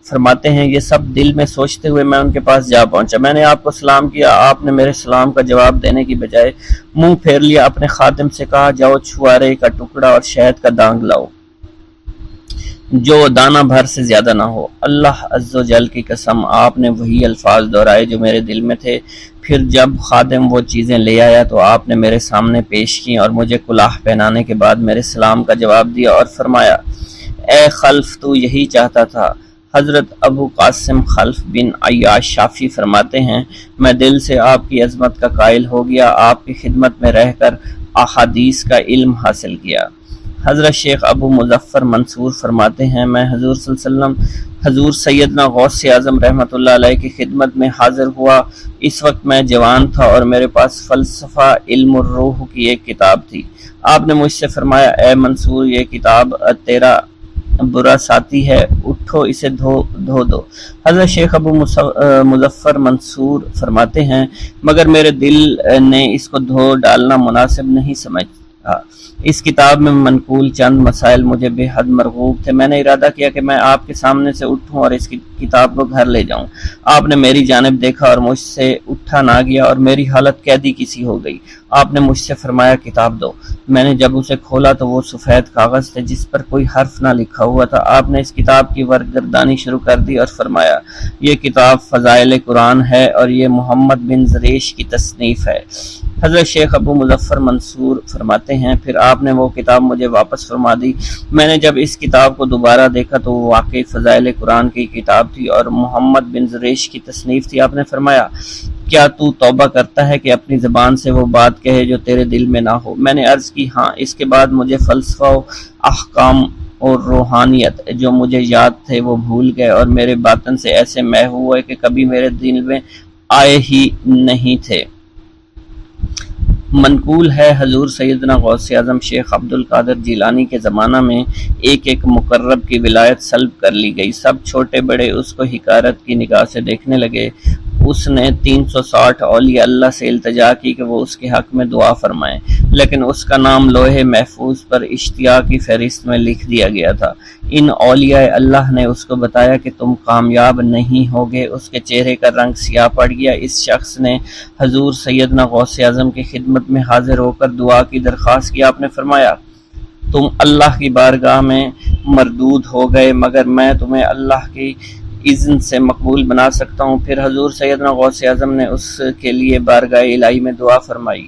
فرماتے ہیں یہ سب دل میں سوچتے ہوئے میں ان کے پاس جا پہنچا، میں نے آپ کو سلام کیا، آپ نے میرے سلام کا جواب دینے کی بجائے منہ پھیر لیا، اپنے خادم سے کہا جاؤ چھوارے کا ٹکڑا اور شہد کا دانگ لاؤ جو دانہ بھر سے زیادہ نہ ہو۔ اللہ عز و جل کی قسم آپ نے وہی الفاظ دہرائے جو میرے دل میں تھے، پھر جب خادم وہ چیزیں لے آیا تو آپ نے میرے سامنے پیش کی اور مجھے کلاه پہنانے کے بعد میرے سلام کا جواب دیا اور فرمایا اے خلف تو یہی چاہتا تھا۔ حضرت ابو قاسم خلف بن عیاش شافی فرماتے ہیں میں دل سے آپ کی عظمت کا قائل ہو گیا، آپ کی خدمت میں رہ کر احادیث کا علم حاصل کیا۔ حضرت شیخ ابو مظفر منصور فرماتے ہیں میں حضور صلی اللہ علیہ وسلم حضور سیدنا غوث اعظم رحمۃ اللہ علیہ کی خدمت میں حاضر ہوا، اس وقت میں جوان تھا اور میرے پاس فلسفہ علم الروح کی ایک کتاب تھی۔ آپ نے مجھ سے فرمایا اے منصور یہ کتاب تیرا برا ساتھی ہے، اٹھو اسے دھو دو۔ حضرت شیخ ابو مظفر منصور فرماتے ہیں مگر میرے دل نے اس کو دھو ڈالنا مناسب نہیں سمجھا، اس کتاب میں منقول چند مسائل مجھے بے حد مرغوب تھے، میں نے ارادہ کیا کہ میں آپ کے سامنے سے اٹھوں اور اس کتاب کو گھر لے جاؤں۔ آپ نے میری جانب دیکھا اور مجھ سے اٹھا نہ گیا اور میری حالت قیدی کسی ہو گئی۔ آپ نے مجھ سے فرمایا کتاب دو، میں نے جب اسے کھولا تو وہ سفید کاغذ تھے جس پر کوئی حرف نہ لکھا ہوا تھا۔ آپ نے اس کتاب کی ورگردانی شروع کر دی اور فرمایا یہ کتاب فضائل قرآن ہے اور یہ محمد بن زریش کی تصنیف ہے۔ حضرت شیخ ابو مظفر منصور فرماتے ہیں پھر آپ نے وہ کتاب مجھے واپس فرما دی، میں نے جب اس کتاب کو دوبارہ دیکھا تو وہ واقعی فضائل قرآن کی کتاب تھی اور محمد بن زریش کی تصنیف تھی۔ آپ نے فرمایا کیا تو توبہ کرتا ہے کہ اپنی زبان سے وہ بات کہے جو تیرے دل میں نہ ہو؟ میں نے عرض کی ہاں۔ اس کے بعد مجھے فلسفہ و احکام اور روحانیت جو مجھے یاد تھے وہ بھول گئے اور میرے باطن سے ایسے محو ہوئے کہ کبھی میرے دل میں آئے ہی نہیں تھے۔ منقول ہے حضور سیدنا غوث اعظم شیخ عبد القادر جیلانی کے زمانہ میں ایک ایک مقرب کی ولایت سلب کر لی گئی، سب چھوٹے بڑے اس کو حقارت کی نگاہ سے دیکھنے لگے۔ اس نے 360 اولیاء اللہ سے التجا کی کہ وہ اس کے حق میں دعا فرمائیں، لیکن اس کا نام لوح محفوظ پر اشتیاق کی فہرست میں لکھ دیا گیا تھا۔ ان اولیاء اللہ نے اس کو بتایا کہ تم کامیاب نہیں ہوگے، اس کے چہرے کا رنگ سیاہ پڑ گیا۔ اس شخص نے حضور سیدنا غوث اعظم کی خدمت میں حاضر ہو کر دعا کی درخواست کی۔ آپ نے فرمایا تم اللہ کی بارگاہ میں مردود ہو گئے مگر میں تمہیں اللہ کی اذن سے مقبول بنا سکتا ہوں۔ پھر حضور سیدنا غوث اعظم نے اس کے لیے بارگاہ الہی میں دعا فرمائی۔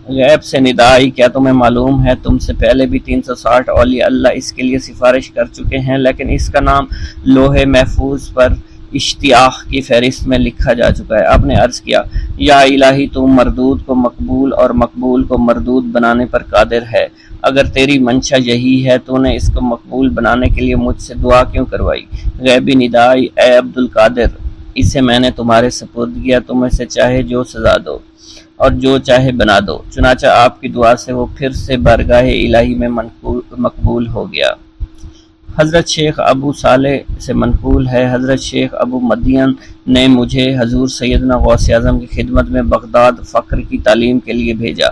غیب سے ندا آئی، کیا تمہیں معلوم ہے تم سے پہلے بھی 360 اولیاء اللہ اس کے لیے سفارش کر چکے ہیں، لیکن اس کا نام لوح محفوظ پر اشتیاق کی فہرست میں لکھا جا چکا ہے۔ آپ نے عرض کیا، یا الہی، تو مردود کو مقبول اور مقبول کو مردود بنانے پر قادر ہے۔ اگر تیری منشا یہی ہے تو نے اس کو مقبول بنانے کے لیے مجھ سے دعا کیوں کروائی؟ غیبی ندا آئی، اے عبد القادر، اسے میں نے تمہارے سپرد کیا، تم اسے چاہے جو سزا دو اور جو چاہے بنا دو۔ چنانچہ آپ کی دعا سے وہ پھر سے بارگاہ الہی میں مقبول ہو گیا۔ حضرت شیخ ابو صالح سے منقول ہے، حضرت شیخ ابو مدین نے مجھے حضور سیدنا غوث اعظم کی خدمت میں بغداد فقر کی تعلیم کے لیے بھیجا۔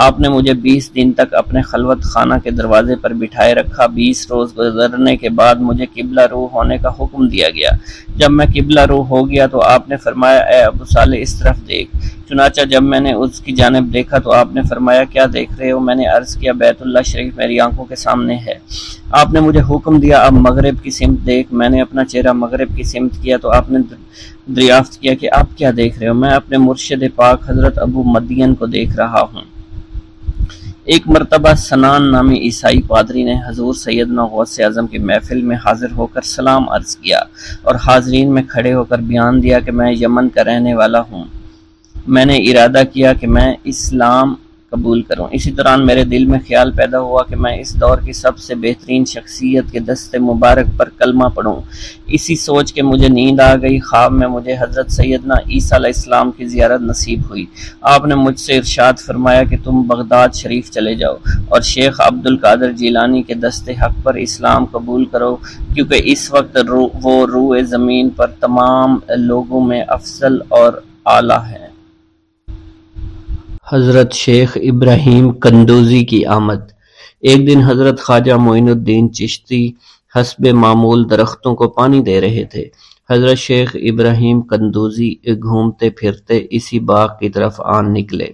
آپ نے مجھے 20 دن تک اپنے خلوت خانہ کے دروازے پر بٹھائے رکھا۔ 20 روز گزرنے کے بعد مجھے قبلہ رو ہونے کا حکم دیا گیا۔ جب میں قبلہ رو ہو گیا تو آپ نے فرمایا، اے ابو صالح، اس طرف دیکھ۔ چنانچہ جب میں نے اس کی جانب دیکھا تو آپ نے فرمایا، کیا دیکھ رہے ہو؟ میں نے عرض کیا، بیت اللہ شریف میری آنکھوں کے سامنے ہے۔ آپ نے مجھے حکم دیا، اب مغرب کی سمت دیکھ۔ میں نے اپنا چہرہ مغرب کی سمت کیا تو آپ نے دریافت کیا کہ آپ کیا دیکھ رہے ہو؟ میں اپنے مرشد پاک حضرت ابو مدین کو دیکھ رہا ہوں۔ ایک مرتبہ سنان نامی عیسائی پادری نے حضور سیدنا غوث اعظم کی محفل میں حاضر ہو کر سلام عرض کیا اور حاضرین میں کھڑے ہو کر بیان دیا کہ میں یمن کا رہنے والا ہوں۔ میں نے ارادہ کیا کہ میں اسلام قبول کروں۔ اسی دوران میرے دل میں خیال پیدا ہوا کہ میں اس دور کی سب سے بہترین شخصیت کے دست مبارک پر کلمہ پڑھوں۔ اسی سوچ کے مجھے نیند آ گئی۔ خواب میں مجھے حضرت سیدنا عیسیٰ علیہ السلام کی زیارت نصیب ہوئی۔ آپ نے مجھ سے ارشاد فرمایا کہ تم بغداد شریف چلے جاؤ اور شیخ عبد القادر جیلانی کے دست حق پر اسلام قبول کرو، کیونکہ اس وقت وہ روئے زمین پر تمام لوگوں میں افضل اور اعلیٰ ہے۔ حضرت شیخ ابراہیم قندوزی کی آمد۔ ایک دن حضرت خواجہ معین الدین چشتی حسب معمول درختوں کو پانی دے رہے تھے۔ حضرت شیخ ابراہیم قندوزی گھومتے پھرتے اسی باغ کی طرف آن نکلے۔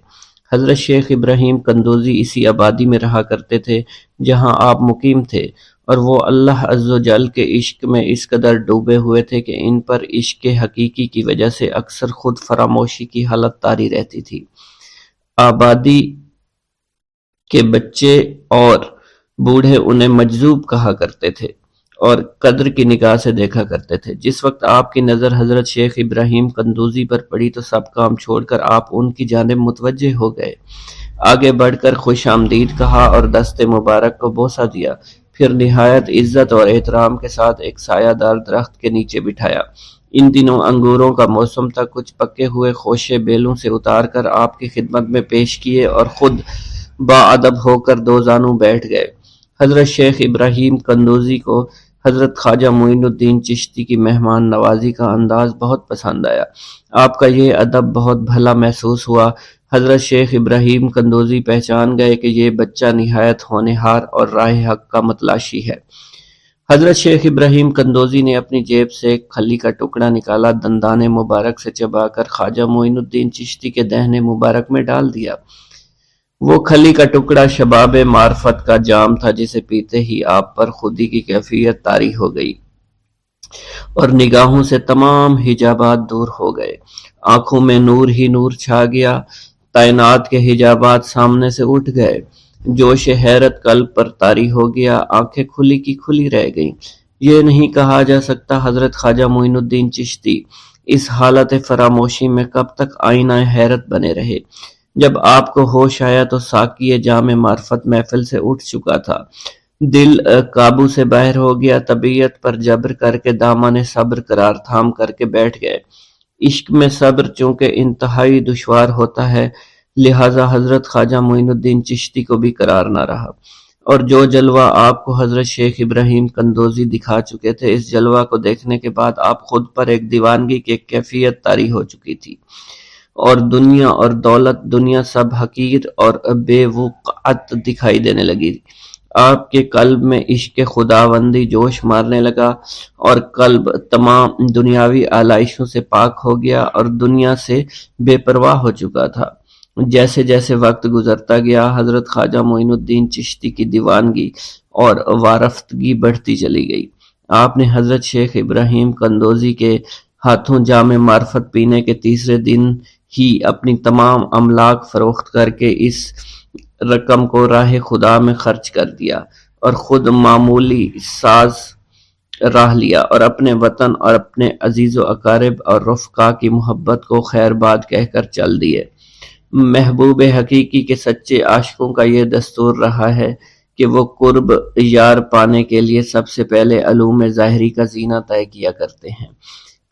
حضرت شیخ ابراہیم قندوزی اسی آبادی میں رہا کرتے تھے جہاں آپ مقیم تھے، اور وہ اللہ عز و جل کے عشق میں اس قدر ڈوبے ہوئے تھے کہ ان پر عشق حقیقی کی وجہ سے اکثر خود فراموشی کی حالت طاری رہتی تھی۔ آبادی کے بچے اور بوڑھے انہیں مجذوب کہا کرتے تھے اور قدر کی نگاہ سے دیکھا کرتے تھے۔ جس وقت آپ کی نظر حضرت شیخ ابراہیم قندوزی پر پڑی تو سب کام چھوڑ کر آپ ان کی جانب متوجہ ہو گئے۔ آگے بڑھ کر خوش آمدید کہا اور دست مبارک کو بوسہ دیا، پھر نہایت عزت اور احترام کے ساتھ ایک سایہ دار درخت کے نیچے بٹھایا۔ ان دنوں انگوروں کا موسم تھا، کچھ پکے ہوئے خوشے بیلوں سے اتار کر آپ کی خدمت میں پیش کیے اور خود باادب ہو کر دو زانوں بیٹھ گئے۔ حضرت شیخ ابراہیم قندوزی کو حضرت خواجہ معین الدین چشتی کی مہمان نوازی کا انداز بہت پسند آیا۔ آپ کا یہ ادب بہت بھلا محسوس ہوا۔ حضرت شیخ ابراہیم قندوزی پہچان گئے کہ یہ بچہ نہایت ہونہار اور راہ حق کا متلاشی ہے۔ حضرت شیخ ابراہیم قندوزی نے اپنی جیب سے ایک کھلی کا ٹکڑا نکالا، دندان مبارک سے چبا کر خواجہ معین الدین چشتی کے دہنے مبارک میں ڈال دیا۔ وہ کھلی کا ٹکڑا شباب معرفت کا جام تھا جسے پیتے ہی آپ پر خودی کی کیفیت طاری ہو گئی اور نگاہوں سے تمام حجابات دور ہو گئے۔ آنکھوں میں نور ہی نور چھا گیا، تعینات کے حجابات سامنے سے اٹھ گئے، جوش حیرت قلب پر طاری ہو گیا، آنکھیں کھلی کی کھلی رہ گئیں۔ یہ نہیں کہا جا سکتا حضرت خواجہ معین الدین چشتی اس حالت فراموشی میں کب تک آئینہ حیرت بنے رہے۔ جب آپ کو ہوش آیا تو ساقی جام معرفت محفل سے اٹھ چکا تھا، دل قابو سے باہر ہو گیا، طبیعت پر جبر کر کے دامن صبر قرار تھام کر کے بیٹھ گئے۔ عشق میں صبر چونکہ انتہائی دشوار ہوتا ہے، لہٰذا حضرت خواجہ معین الدین چشتی کو بھی قرار نہ رہا، اور جو جلوہ آپ کو حضرت شیخ ابراہیم قندوزی دکھا چکے تھے، اس جلوہ کو دیکھنے کے بعد آپ خود پر ایک دیوانگی کی ایک کیفیت طاری ہو چکی تھی، اور دنیا اور دولت، دنیا سب حقیر اور بے وقعت دکھائی دینے لگی۔ آپ کے قلب میں عشق خداوندی جوش مارنے لگا اور قلب تمام دنیاوی آلائشوں سے پاک ہو گیا اور دنیا سے بے پرواہ ہو چکا تھا۔ جیسے جیسے وقت گزرتا گیا، حضرت خواجہ معین الدین چشتی کی دیوانگی اور وارفتگی بڑھتی چلی گئی۔ آپ نے حضرت شیخ ابراہیم قندوزی کے ہاتھوں جام معرفت پینے کے تیسرے دن ہی اپنی تمام املاک فروخت کر کے اس رقم کو راہ خدا میں خرچ کر دیا اور خود معمولی ساز راہ لیا اور اپنے وطن اور اپنے عزیز و اقارب اور رفقا کی محبت کو خیر باد کہہ کر چل دیے۔ محبوب حقیقی کے سچے عاشقوں کا یہ دستور رہا ہے کہ وہ قرب یار پانے کے لیے سب سے پہلے علوم ظاہری کا زینہ طے کیا کرتے ہیں،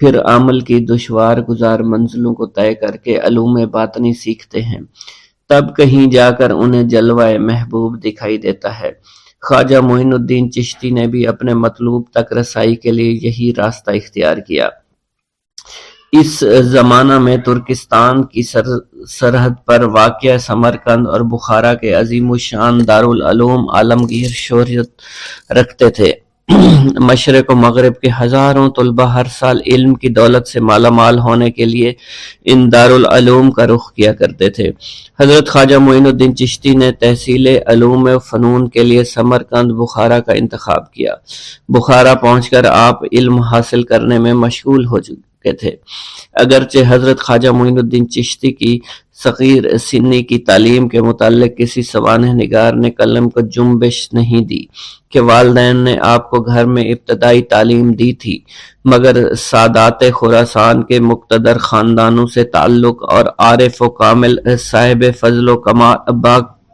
پھر عمل کی دشوار گزار منزلوں کو طے کر کے علوم باطنی سیکھتے ہیں، تب کہیں جا کر انہیں جلوہ محبوب دکھائی دیتا ہے۔ خواجہ معین الدین چشتی نے بھی اپنے مطلوب تک رسائی کے لیے یہی راستہ اختیار کیا۔ اس زمانہ میں ترکستان کی سرحد پر واقع سمرقند اور بخارا کے عظیم الشان دارالعلوم عالمگیر شہرت رکھتے تھے۔ مشرق و مغرب کے ہزاروں طلبہ ہر سال علم کی دولت سے مالا مال ہونے کے لیے ان دارالعلوم کا رخ کیا کرتے تھے۔ حضرت خواجہ معین الدین چشتی نے تحصیل علوم و فنون کے لیے سمرقند بخارا کا انتخاب کیا۔ بخارا پہنچ کر آپ علم حاصل کرنے میں مشغول ہو چکے تھے، اگرچہ حضرت خواجہ معین الدین چشتی کی صغیر سنی کی تعلیم کے متعلق کسی سوانح نگار نے قلم کو جنبش نہیں دی کہ والدین نے آپ کو گھر میں ابتدائی تعلیم دی تھی، مگر سادات خراسان کے مقتدر خاندانوں سے تعلق اور عارف و کامل صاحب فضل و کمال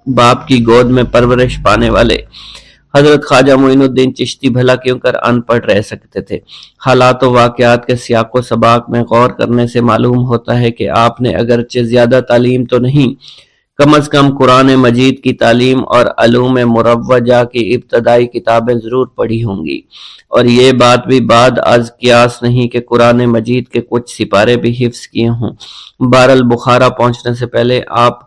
باپ کی گود میں پرورش پانے والے حضرت خواجہ معین الدین چشتی بھلا کیوں کر ان پڑھ رہ سکتے تھے۔ حالات و واقعات کے سیاق و سباق میں غور کرنے سے معلوم ہوتا ہے کہ آپ نے اگرچہ زیادہ تعلیم تو نہیں، کم از کم قرآن مجید کی تعلیم اور علوم مروجہ کی ابتدائی کتابیں ضرور پڑھی ہوں گی، اور یہ بات بھی بعد از قیاس نہیں کہ قرآن مجید کے کچھ سپارے بھی حفظ کیے ہوں۔ بہرحال بخارا پہنچنے سے پہلے آپ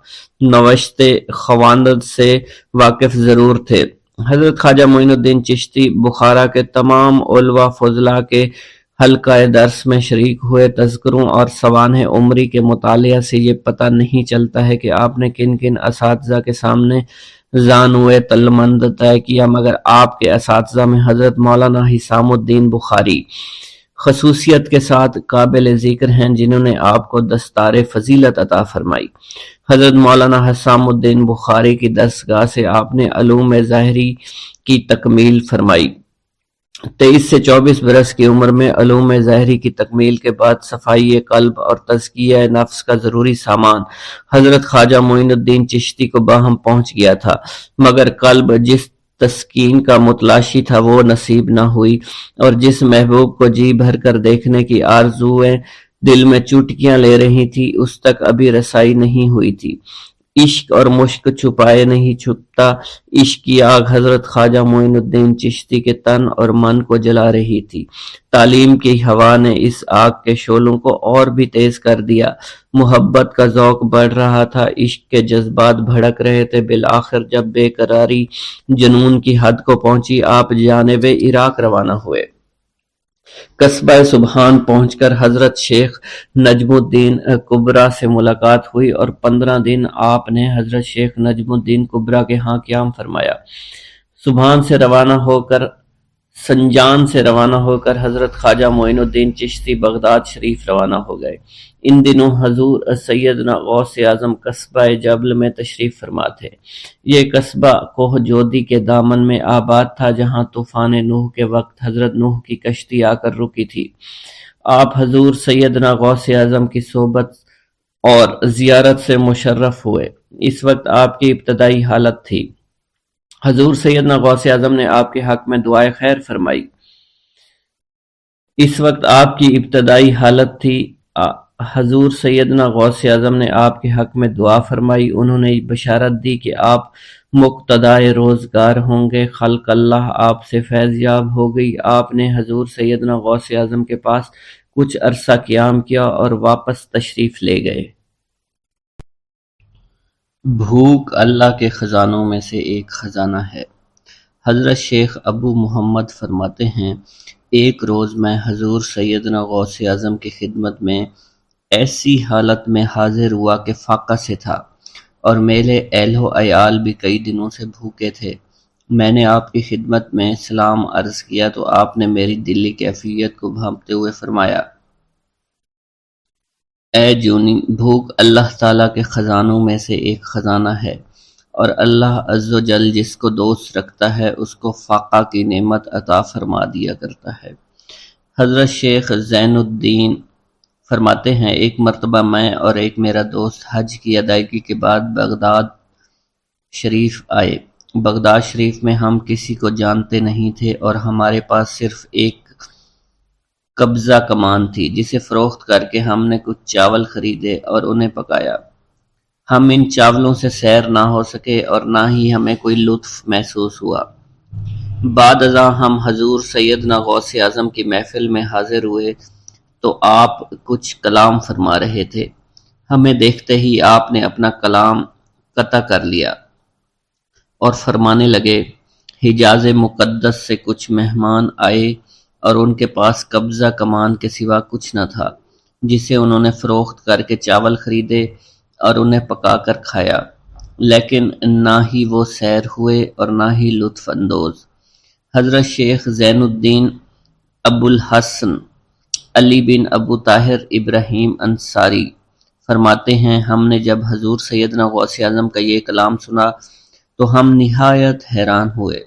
نوشت خواندند سے واقف ضرور تھے۔ حضرت خواجہ معین الدین چشتی بخارا کے تمام علماء فضلاء کے حلقہ درس میں شریک ہوئے۔ تذکروں اور سوانح عمری کے مطالعہ سے یہ پتہ نہیں چلتا ہے کہ آپ نے کن کن اساتذہ کے سامنے زانوئے تلمند طے کیا، مگر آپ کے اساتذہ میں حضرت مولانا حسام الدین بخاری خصوصیت کے ساتھ قابل ذکر ہیں، جنہوں نے آپ کو دستار فضیلت عطا فرمائی۔ حضرت مولانا حسام الدین بخاری کی دستگاہ سے آپ نے علوم ظاہری کی تکمیل فرمائی۔ 23 سے 24 برس کی عمر میں علوم ظاہری کی تکمیل کے بعد صفائی قلب اور تزکیہ نفس کا ضروری سامان حضرت خواجہ معین الدین چشتی کو باہم پہنچ گیا تھا، مگر قلب جس تسکین کا متلاشی تھا وہ نصیب نہ ہوئی، اور جس محبوب کو جی بھر کر دیکھنے کی آرزویں دل میں چوٹکیاں لے رہی تھی اس تک ابھی رسائی نہیں ہوئی تھی۔ عشق اور مشق چھپائے نہیں چھپتا، عشق کی آگ حضرت خواجہ معین الدین چشتی کے تن اور من کو جلا رہی تھی۔ تعلیم کی ہوا نے اس آگ کے شعلوں کو اور بھی تیز کر دیا، محبت کا ذوق بڑھ رہا تھا، عشق کے جذبات بھڑک رہے تھے۔ بالآخر جب بے قراری جنون کی حد کو پہنچی، آپ جانب عراق روانہ ہوئے۔ قصبہ سبحان پہنچ کر حضرت شیخ نجم الدین کبرا سے ملاقات ہوئی اور 15 دن آپ نے حضرت شیخ نجم الدین کبرا کے ہاں قیام فرمایا۔ سبحان سے روانہ ہو کر سنجان سے روانہ ہو کر حضرت خواجہ معین الدین چشتی بغداد شریف روانہ ہو گئے۔ ان دنوں حضور سیدنا غوث اعظم قصبہ جبل میں تشریف فرما تھے۔ یہ قصبہ کوہ جودی کے دامن میں آباد تھا، جہاں طوفان نوح کے وقت حضرت نوح کی کشتی آ کر رکی تھی۔ آپ حضور سیدنا غوث اعظم کی صحبت اور زیارت سے مشرف ہوئے۔ اس وقت آپ کی ابتدائی حالت تھی۔ حضور سیدنا غوث اعظم نے آپ کے حق میں دعائے خیر فرمائی۔ اس وقت آپ کی ابتدائی حالت تھی۔ حضور سیدنا غوث اعظم نے آپ کے حق میں دعا فرمائی۔ انہوں نے بشارت دی کہ آپ مقتدائے روزگار ہوں گے۔ خلق اللہ آپ سے فیض یاب ہو گئی۔ آپ نے حضور سیدنا غوث اعظم کے پاس کچھ عرصہ قیام کیا اور واپس تشریف لے گئے۔ بھوک اللہ کے خزانوں میں سے ایک خزانہ ہے۔ حضرت شیخ ابو محمد فرماتے ہیں، ایک روز میں حضور سیدنا غوث اعظم کی خدمت میں ایسی حالت میں حاضر ہوا کہ فاقہ سے تھا، اور میرے اہل و عیال بھی کئی دنوں سے بھوکے تھے۔ میں نے آپ کی خدمت میں سلام عرض کیا تو آپ نے میری دلی کیفیت کو بھانپتے ہوئے فرمایا، اے جونی، بھوک اللہ تعالیٰ کے خزانوں میں سے ایک خزانہ ہے، اور اللہ عز و جل جس کو دوست رکھتا ہے اس کو فاقہ کی نعمت عطا فرما دیا کرتا ہے۔ حضرت شیخ زین الدین فرماتے ہیں، ایک مرتبہ میں اور ایک میرا دوست حج کی ادائیگی کے بعد بغداد شریف آئے۔ بغداد شریف میں ہم کسی کو جانتے نہیں تھے اور ہمارے پاس صرف ایک قبضہ کمان تھی جسے فروخت کر کے ہم نے کچھ چاول خریدے اور انہیں پکایا۔ ہم ان چاولوں سے سیر نہ ہو سکے اور نہ ہی ہمیں کوئی لطف محسوس ہوا۔ بعد ازاں ہم حضور سیدنا غوث اعظم کی محفل میں حاضر ہوئے تو آپ کچھ کلام فرما رہے تھے۔ ہمیں دیکھتے ہی آپ نے اپنا کلام قطع کر لیا اور فرمانے لگے، حجاز مقدس سے کچھ مہمان آئے اور ان کے پاس قبضہ کمان کے سوا کچھ نہ تھا جسے انہوں نے فروخت کر کے چاول خریدے اور انہیں پکا کر کھایا، لیکن نہ ہی وہ سیر ہوئے اور نہ ہی لطف اندوز۔ حضرت شیخ زین الدین ابو الحسن علی بن ابو طاہر ابراہیم انصاری فرماتے ہیں، ہم نے جب حضور سیدنا غوث اعظم کا یہ کلام سنا تو ہم نہایت حیران ہوئے۔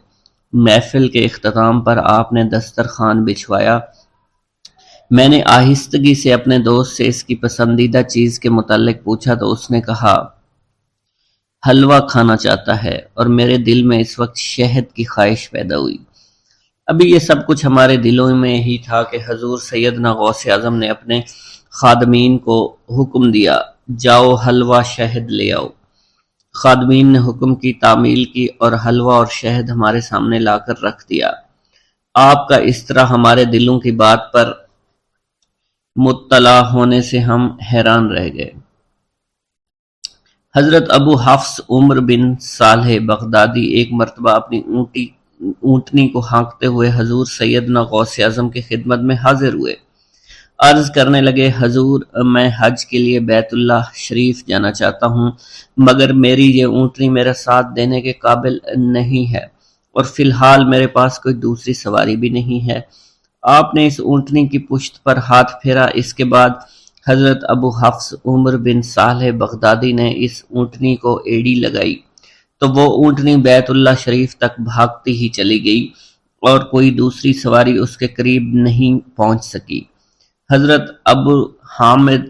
محفل کے اختتام پر آپ نے دسترخوان بچھوایا۔ میں نے آہستگی سے اپنے دوست سے اس کی پسندیدہ چیز کے متعلق پوچھا تو اس نے کہا، حلوہ کھانا چاہتا ہے، اور میرے دل میں اس وقت شہد کی خواہش پیدا ہوئی۔ ابھی یہ سب کچھ ہمارے دلوں میں ہی تھا کہ حضور سیدنا غوث اعظم نے اپنے خادمین کو حکم دیا، جاؤ حلوہ شہد لے آؤ۔ خادمین نے حکم کی، تعمیل کی اور حلوہ اور شہد ہمارے سامنے لا کر رکھ دیا۔ آپ کا اس طرح ہمارے دلوں کی بات پر مطلع ہونے سے ہم حیران رہ گئے۔ حضرت ابو حفص عمر بن صالح بغدادی ایک مرتبہ اپنی اونٹنی کو ہانکتے ہوئے حضور سیدنا غوث اعظم کی خدمت میں حاضر ہوئے۔ عرض کرنے لگے، حضور، میں حج کے لیے بیت اللہ شریف جانا چاہتا ہوں، مگر میری یہ اونٹنی میرا ساتھ دینے کے قابل نہیں ہے اور فی الحال میرے پاس کوئی دوسری سواری بھی نہیں ہے۔ آپ نے اس اونٹنی کی پشت پر ہاتھ پھیرا۔ اس کے بعد حضرت ابو حفص عمر بن صالح بغدادی نے اس اونٹنی کو ایڑی لگائی تو وہ اونٹنی بیت اللہ شریف تک بھاگتی ہی چلی گئی اور کوئی دوسری سواری اس کے قریب نہیں پہنچ سکی۔ حضرت ابو حامد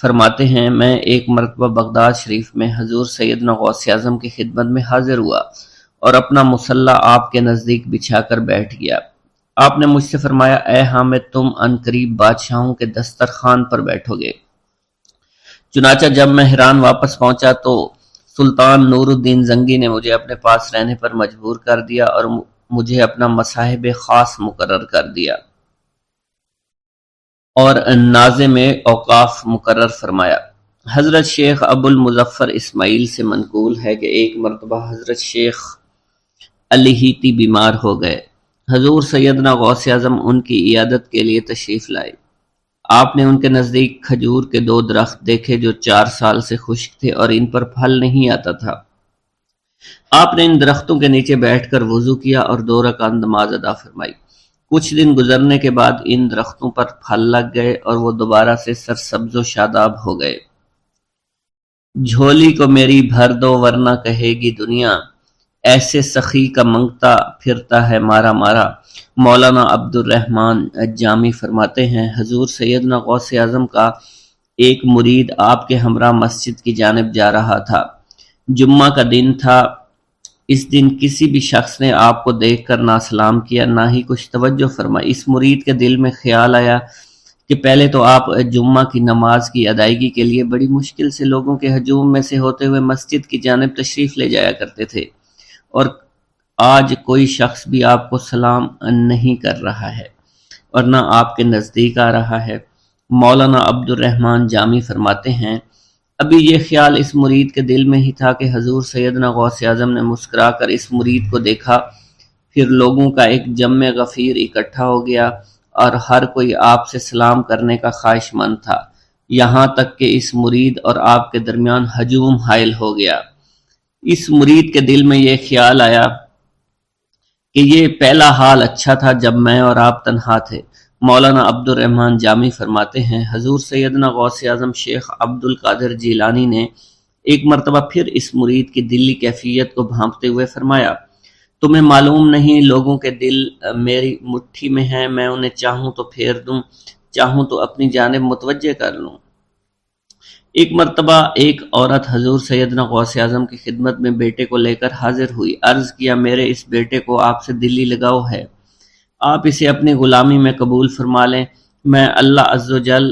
فرماتے ہیں، میں ایک مرتبہ بغداد شریف میں حضور سیدنا غوث اعظم کی خدمت میں حاضر ہوا اور اپنا مصلی آپ کے نزدیک بچھا کر بیٹھ گیا۔ آپ نے مجھ سے فرمایا، اے حامد، تم ان قریب بادشاہوں کے دسترخوان پر بیٹھو گے۔ چنانچہ جب میں حران واپس پہنچا تو سلطان نور الدین زنگی نے مجھے اپنے پاس رہنے پر مجبور کر دیا اور مجھے اپنا مصاحب خاص مقرر کر دیا اور ناظم اوقاف مقرر فرمایا۔ حضرت شیخ ابو المظفر اسماعیل سے منقول ہے کہ ایک مرتبہ حضرت شیخ الہیتی بیمار ہو گئے۔ حضور سیدنا غوث اعظم ان کی عیادت کے لیے تشریف لائے۔ آپ نے ان کے نزدیک کھجور کے 2 درخت دیکھے جو 4 سال سے خشک تھے اور ان پر پھل نہیں آتا تھا۔ آپ نے ان درختوں کے نیچے بیٹھ کر وضو کیا اور 2 رکعت نماز ادا فرمائی۔ کچھ دن گزرنے کے بعد ان درختوں پر پھل لگ گئے اور وہ دوبارہ سے سرسبز و شاداب ہو گئے۔ جھولی کو میری بھر دو ورنہ کہے گی دنیا، ایسے سخی کا منگتا پھرتا ہے مارا مارا۔ مولانا عبد الرحمن جامی فرماتے ہیں، حضور سیدنا غوث اعظم کا ایک مرید آپ کے ہمراہ مسجد کی جانب جا رہا تھا۔ جمعہ کا دن تھا۔ اس دن کسی بھی شخص نے آپ کو دیکھ کر نہ سلام کیا نہ ہی کچھ توجہ فرمائی۔ اس مرید کے دل میں خیال آیا کہ پہلے تو آپ جمعہ کی نماز کی ادائیگی کے لیے بڑی مشکل سے لوگوں کے ہجوم میں سے ہوتے ہوئے مسجد کی جانب تشریف لے جایا کرتے تھے، اور آج کوئی شخص بھی آپ کو سلام نہیں کر رہا ہے اور نہ آپ کے نزدیک آ رہا ہے۔ مولانا عبد الرحمن جامی فرماتے ہیں، ابھی یہ خیال اس مرید کے دل میں ہی تھا کہ حضور سیدنا غوث اعظم نے مسکرا کر اس مرید کو دیکھا، پھر لوگوں کا ایک جمع غفیر اکٹھا ہو گیا اور ہر کوئی آپ سے سلام کرنے کا خواہش مند تھا، یہاں تک کہ اس مرید اور آپ کے درمیان ہجوم حائل ہو گیا۔ اس مرید کے دل میں یہ خیال آیا کہ یہ پہلا حال اچھا تھا جب میں اور آپ تنہا تھے، مولانا عبد الرحمن جامی فرماتے ہیں حضور سیدنا غوث اعظم شیخ عبد القادر جیلانی نے ایک مرتبہ پھر اس مرید کی دلی کیفیت کو بھانپتے ہوئے فرمایا، تمہیں معلوم نہیں لوگوں کے دل میری مٹھی میں ہیں، میں انہیں چاہوں تو پھیر دوں، چاہوں تو اپنی جانب متوجہ کر لوں۔ ایک مرتبہ ایک عورت حضور سیدنا غوث اعظم کی خدمت میں بیٹے کو لے کر حاضر ہوئی، عرض کیا میرے اس بیٹے کو آپ سے دلی لگاؤ ہے، آپ اسے اپنی غلامی میں قبول فرما لیں، میں اللہ عز و جل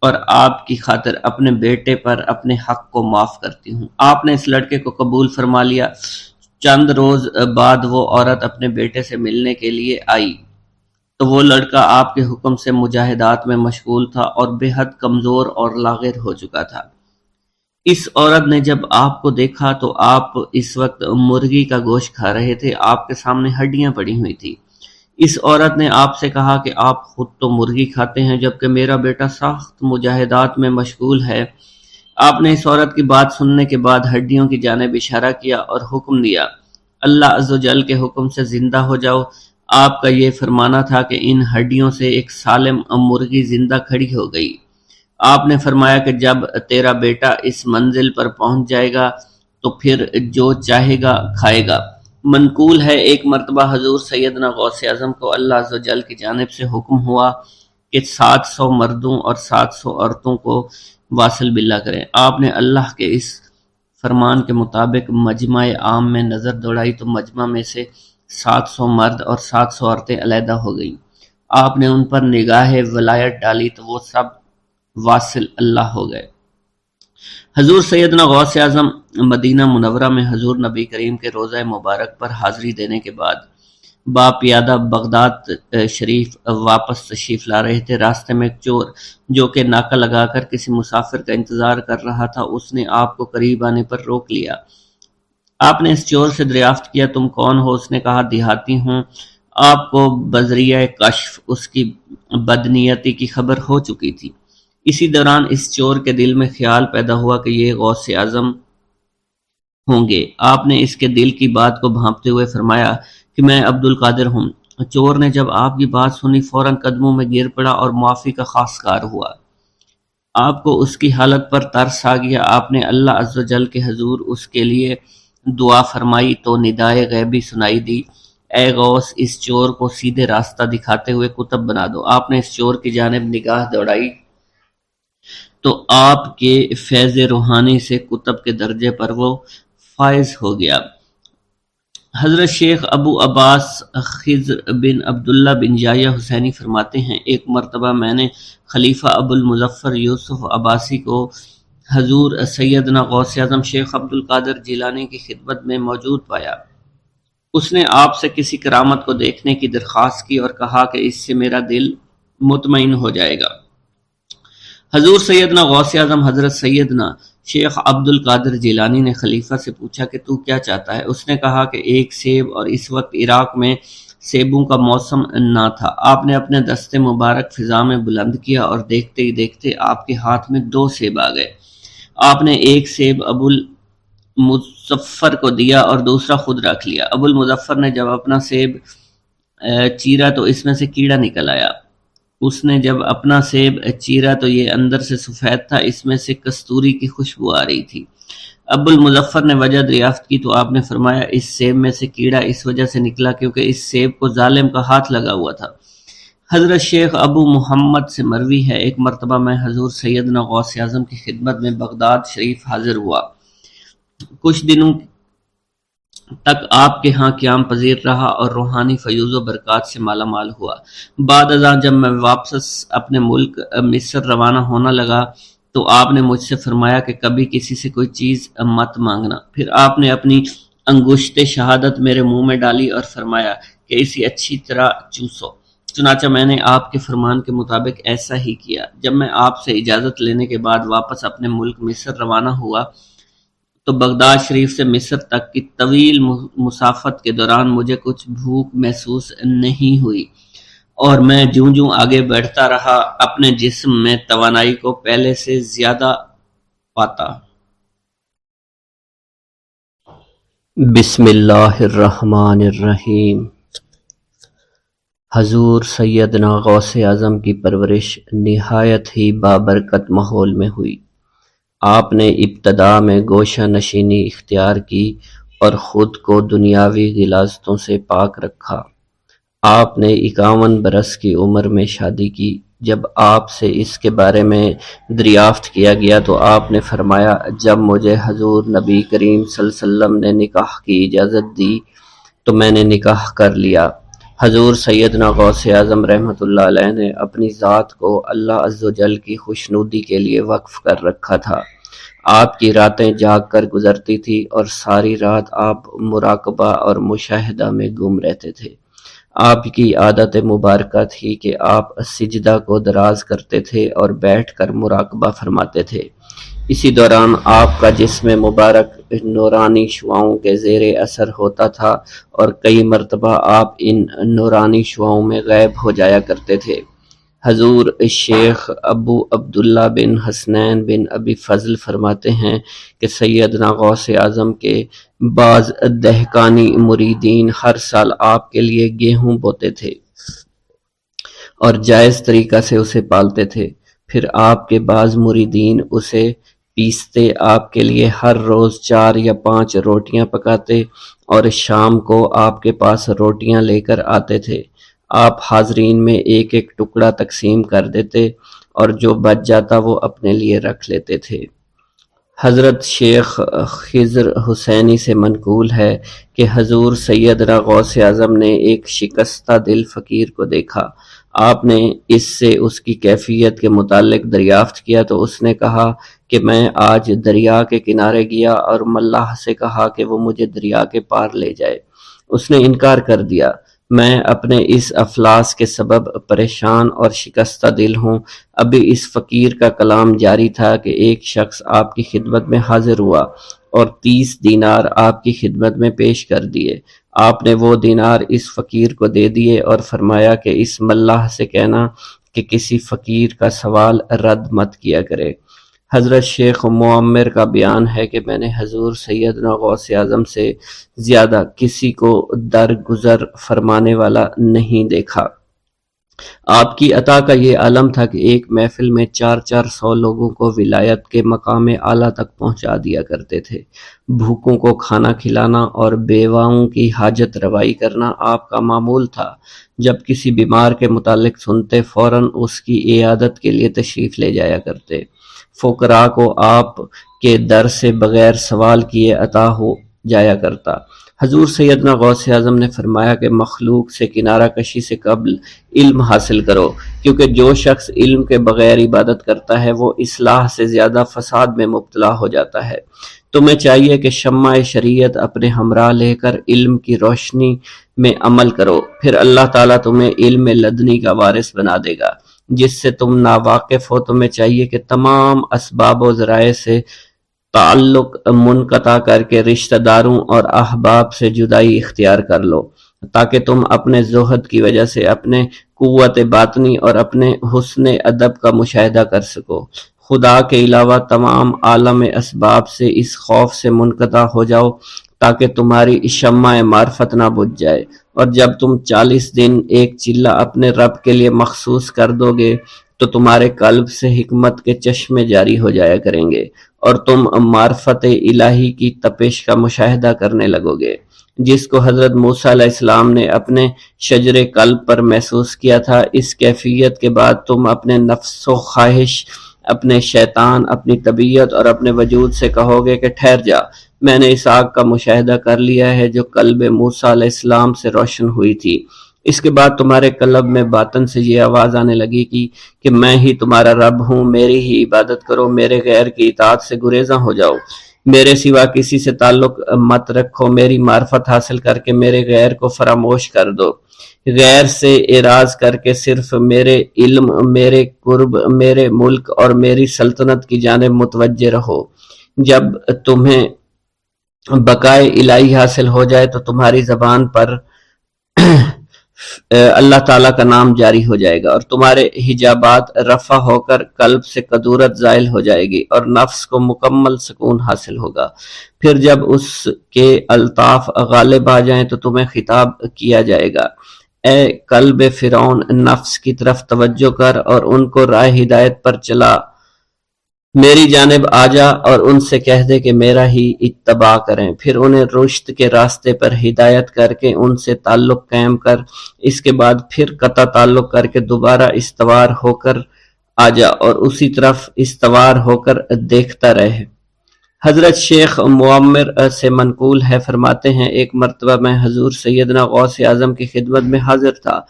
اور آپ کی خاطر اپنے بیٹے پر اپنے حق کو معاف کرتی ہوں۔ آپ نے اس لڑکے کو قبول فرما لیا۔ چند روز بعد وہ عورت اپنے بیٹے سے ملنے کے لیے آئی تو وہ لڑکا آپ کے حکم سے مجاہدات میں مشغول تھا اور بے حد کمزور اور لاغر ہو چکا تھا۔ اس عورت نے جب آپ کو دیکھا تو آپ اس وقت مرغی کا گوشت کھا رہے تھے، آپ کے سامنے ہڈیاں پڑی ہوئی تھی۔ اس عورت نے آپ سے کہا کہ آپ خود تو مرغی کھاتے ہیں جبکہ میرا بیٹا سخت مجاہدات میں مشغول ہے۔ آپ نے اس عورت کی بات سننے کے بعد ہڈیوں کی جانب اشارہ کیا اور حکم دیا، اللہ عز و جل کے حکم سے زندہ ہو جاؤ۔ آپ کا یہ فرمانا تھا کہ ان ہڈیوں سے ایک سالم مرغی زندہ کھڑی ہو گئی۔ آپ نے فرمایا کہ جب تیرا بیٹا اس منزل پر پہنچ جائے گا تو پھر جو چاہے گا کھائے گا۔ منقول ہے ایک مرتبہ حضور سیدنا غوث اعظم کو اللہ عز و جل کی جانب سے حکم ہوا کہ 700 مردوں اور 700 عورتوں کو واصل باللہ کریں۔ آپ نے اللہ کے اس فرمان کے مطابق مجمع عام میں نظر دوڑائی تو مجمع میں سے 700 مرد اور 700 عورتیں علیحدہ ہو گئیں۔ آپ نے ان پر نگاہ ولایت ڈالی تو وہ سب واصل اللہ ہو گئے۔ حضور سیدنا غوث اعظم مدینہ منورہ میں حضور نبی کریم کے روضہ مبارک پر حاضری دینے کے بعد باپیادہ بغداد شریف واپس تشریف لا رہے تھے۔ راستے میں ایک چور جو کہ ناکہ لگا کر کسی مسافر کا انتظار کر رہا تھا، اس نے آپ کو قریب آنے پر روک لیا۔ آپ نے اس چور سے دریافت کیا تم کون ہو؟ اس نے کہا دیہاتی ہوں۔ آپ کو بذریعہ کشف اس کی بدنیتی کی خبر ہو چکی تھی۔ اسی دوران اس چور کے دل میں خیال پیدا ہوا کہ یہ غوث اعظم ہوں گے۔ آپ نے اس کے دل کی بات کو بھانپتے ہوئے فرمایا کہ میں عبد القادر ہوں۔ چور نے جب آپ کی بات سنی فوراً قدموں میں گر پڑا اور معافی کا خواستگار ہوا۔ آپ کو اس کی حالت پر ترس آ گیا۔ آپ نے اللہ عز و جل کے حضور اس کے لیے دعا فرمائی تو ندائے غیبی سنائی دی، اے غوث اس چور کو سیدھے راستہ دکھاتے ہوئے قطب بنا دو۔ آپ نے اس چور کی جانب نگاہ دوڑائی تو آپ کے فیض روحانی سے قطب کے درجے پر وہ فائز ہو گیا۔ حضرت شیخ ابو عباس خضر بن عبداللہ بن یحیی حسینی فرماتے ہیں ایک مرتبہ میں نے خلیفہ ابو المظفر یوسف عباسی کو حضور سیدنا غوث اعظم شیخ عبد القادر جیلانی کی خدمت میں موجود پایا۔ اس نے آپ سے کسی کرامت کو دیکھنے کی درخواست کی اور کہا کہ اس سے میرا دل مطمئن ہو جائے گا۔ حضور سیدنا غوث اعظم حضرت سیدنا شیخ عبد القادر جیلانی نے خلیفہ سے پوچھا کہ تو کیا چاہتا ہے؟ اس نے کہا کہ ایک سیب، اور اس وقت عراق میں سیبوں کا موسم نہ تھا۔ آپ نے اپنے دست مبارک فضا میں بلند کیا اور دیکھتے ہی دیکھتے آپ کے ہاتھ میں 2 سیب آ گئے۔ آپ نے ایک سیب ابو المظفر کو دیا اور دوسرا خود رکھ لیا۔ ابو المظفر نے جب اپنا سیب چیرا تو اس میں سے کیڑا نکل آیا۔ اس نے جب اپنا سیب چیرا تو یہ اندر سے سفید تھا، اس میں سے کستوری کی خوشبو آ رہی تھی۔ ابو المظفر نے وجہ دریافت کی تو آپ نے فرمایا اس سیب میں سے کیڑا اس وجہ سے نکلا کیونکہ اس سیب کو ظالم کا ہاتھ لگا ہوا تھا۔ حضرت شیخ ابو محمد سے مروی ہے ایک مرتبہ میں حضور سیدنا غوث اعظم کی خدمت میں بغداد شریف حاضر ہوا۔ کچھ دنوں تک آپ کے ہاں قیام پذیر رہا اور روحانی فیوز و برکات سے مالا مال ہوا۔ بعد ازاں جب میں واپس اپنے ملک مصر روانہ ہونا لگا تو آپ نے مجھ سے فرمایا کہ کبھی کسی سے کوئی چیز مت مانگنا۔ پھر آپ نے اپنی انگشت شہادت میرے منہ میں ڈالی اور فرمایا کہ اسے اچھی طرح چوسو۔ چنانچہ میں نے آپ کے فرمان کے مطابق ایسا ہی کیا۔ جب میں آپ سے اجازت لینے کے بعد واپس اپنے ملک مصر روانہ ہوا تو بغداد شریف سے مصر تک کی طویل مسافت کے دوران مجھے کچھ بھوک محسوس نہیں ہوئی اور میں جوں جوں آگے بڑھتا رہا اپنے جسم میں توانائی کو پہلے سے زیادہ پاتا۔ بسم اللہ الرحمن الرحیم۔ حضور سیدنا غوث اعظم کی پرورش نہایت ہی بابرکت ماحول میں ہوئی۔ آپ نے ابتدا میں گوشہ نشینی اختیار کی اور خود کو دنیاوی غلاظتوں سے پاک رکھا۔ آپ نے 51 برس کی عمر میں شادی کی۔ جب آپ سے اس کے بارے میں دریافت کیا گیا تو آپ نے فرمایا، جب مجھے حضور نبی کریم صلی اللہ علیہ وسلم نے نکاح کی اجازت دی تو میں نے نکاح کر لیا۔ حضور سیدنا غوث اعظم رحمۃ اللہ علیہ نے اپنی ذات کو اللہ عز و جل کی خوشنودی کے لیے وقف کر رکھا تھا۔ آپ کی راتیں جاگ کر گزرتی تھی اور ساری رات آپ مراقبہ اور مشاہدہ میں گم رہتے تھے۔ آپ کی عادت مبارکہ تھی کہ آپ سجدہ کو دراز کرتے تھے اور بیٹھ کر مراقبہ فرماتے تھے۔ اسی دوران آپ کا جسم مبارک نورانی شعاؤں کے زیر اثر ہوتا تھا اور کئی مرتبہ آپ ان نورانی شعاؤں میں غائب ہو جایا کرتے تھے۔ حضور شیخ ابو عبداللہ بن حسنین بن ابی فضل فرماتے ہیں کہ سیدنا غوث اعظم کے بعض دہقانی مریدین ہر سال آپ کے لیے گیہوں بوتے تھے اور جائز طریقہ سے اسے پالتے تھے۔ پھر آپ کے بعض مریدین اسے پیستے، آپ کے لیے ہر روز 4 یا 5 روٹیاں پکاتے اور شام کو آپ کے پاس روٹیاں لے کر آتے تھے۔ آپ حاضرین میں ایک ایک ٹکڑا تقسیم کر دیتے اور جو بچ جاتا وہ اپنے لیے رکھ لیتے تھے۔ حضرت شیخ خضر حسینی سے منقول ہے کہ حضور سیدنا غوث اعظم نے ایک شکستہ دل فقیر کو دیکھا۔ آپ نے اس سے اس کی کیفیت کے متعلق دریافت کیا تو اس نے کہا کہ میں آج دریا کے کنارے گیا اور ملاح سے کہا کہ وہ مجھے دریا کے پار لے جائے۔ اس نے انکار کر دیا۔ میں اپنے اس افلاس کے سبب پریشان اور شکستہ دل ہوں۔ ابھی اس فقیر کا کلام جاری تھا کہ ایک شخص آپ کی خدمت میں حاضر ہوا اور 30 دینار آپ کی خدمت میں پیش کر دیے۔ آپ نے وہ دینار اس فقیر کو دے دیے اور فرمایا کہ اس ملاح سے کہنا کہ کسی فقیر کا سوال رد مت کیا کرے۔ حضرت شیخ معمر کا بیان ہے کہ میں نے حضور سیدنا غوث اعظم سے زیادہ کسی کو درگزر فرمانے والا نہیں دیکھا۔ آپ کی عطا کا یہ عالم تھا کہ ایک محفل میں 400 لوگوں کو ولایت کے مقام اعلیٰ تک پہنچا دیا کرتے تھے۔ بھوکوں کو کھانا کھلانا اور بیواؤں کی حاجت روائی کرنا آپ کا معمول تھا۔ جب کسی بیمار کے متعلق سنتے فوراً اس کی عیادت کے لیے تشریف لے جایا کرتے۔ فقراء کو آپ کے در سے بغیر سوال کیے عطا ہو جایا کرتا۔ حضور سیدنا غوث اعظم نے فرمایا کہ مخلوق سے کنارہ کشی سے قبل علم حاصل کرو، کیونکہ جو شخص علم کے بغیر عبادت کرتا ہے وہ اصلاح سے زیادہ فساد میں مبتلا ہو جاتا ہے۔ تمہیں چاہیے کہ شمع شریعت اپنے ہمراہ لے کر علم کی روشنی میں عمل کرو، پھر اللہ تعالیٰ تمہیں علم لدنی کا وارث بنا دے گا۔ جس سے تم ناواقف ہو، تمہیں چاہیے کہ تمام اسباب و ذرائع سے تعلق منقطع کر کے رشتہ داروں اور احباب سے جدائی اختیار کر لو، تاکہ تم اپنے زہد کی وجہ سے اپنے قوت باطنی اور اپنے حسن ادب کا مشاہدہ کر سکو۔ خدا کے علاوہ تمام عالم اسباب سے اس خوف سے منقطع ہو جاؤ تاکہ تمہاری شمع معرفت نہ بجھ جائے، اور جب تم 40 دن ایک چلہ اپنے رب کے لیے مخصوص کر دو گے تو تمہارے قلب سے حکمت کے چشمے جاری ہو جایا کریں گے اور تم معرفت الہی کی تپش کا مشاہدہ کرنے لگو گے، جس کو حضرت موسیٰ علیہ السلام نے اپنے شجر قلب پر محسوس کیا تھا۔ اس کیفیت کے بعد تم اپنے نفس و خواہش، اپنے شیطان، اپنی طبیعت اور اپنے وجود سے کہو گے کہ ٹھہر جا، میں نے اس آگ کا مشاہدہ کر لیا ہے جو قلب موسیٰ علیہ السلام سے روشن ہوئی تھی۔ اس کے بعد تمہارے قلب میں باطن سے یہ آواز آنے لگے گی کہ میں ہی تمہارا رب ہوں، میری ہی عبادت کرو، میرے غیر کی اطاعت سے گریزاں ہو جاؤ، میرے سوا کسی سے تعلق مت رکھو، میری معرفت حاصل کر کے میرے غیر کو فراموش کر دو، غیر سے اعراض کر کے صرف میرے علم، میرے قرب، میرے ملک اور میری سلطنت کی جانب متوجہ رہو۔ جب تمہیں بقائے الہی حاصل ہو جائے تو تمہاری زبان پر اللہ تعالیٰ کا نام جاری ہو جائے گا اور تمہارے حجابات رفع ہو کر قلب سے کدورت زائل ہو جائے گی اور نفس کو مکمل سکون حاصل ہوگا۔ پھر جب اس کے الطاف غالب آ جائیں تو تمہیں خطاب کیا جائے گا، اے قلب فرعون، نفس کی طرف توجہ کر اور ان کو راہ ہدایت پر چلا، میری جانب آ جا اور ان سے کہہ دے کہ میرا ہی اتباع کریں، پھر انہیں رشد کے راستے پر ہدایت کر کے ان سے تعلق قائم کر، اس کے بعد پھر قطع تعلق کر کے دوبارہ استوار ہو کر آ جا اور اسی طرف استوار ہو کر دیکھتا رہے۔ حضرت شیخ معمر سے منقول ہے، فرماتے ہیں ایک مرتبہ میں حضور سیدنا غوث اعظم کی خدمت میں حاضر تھا۔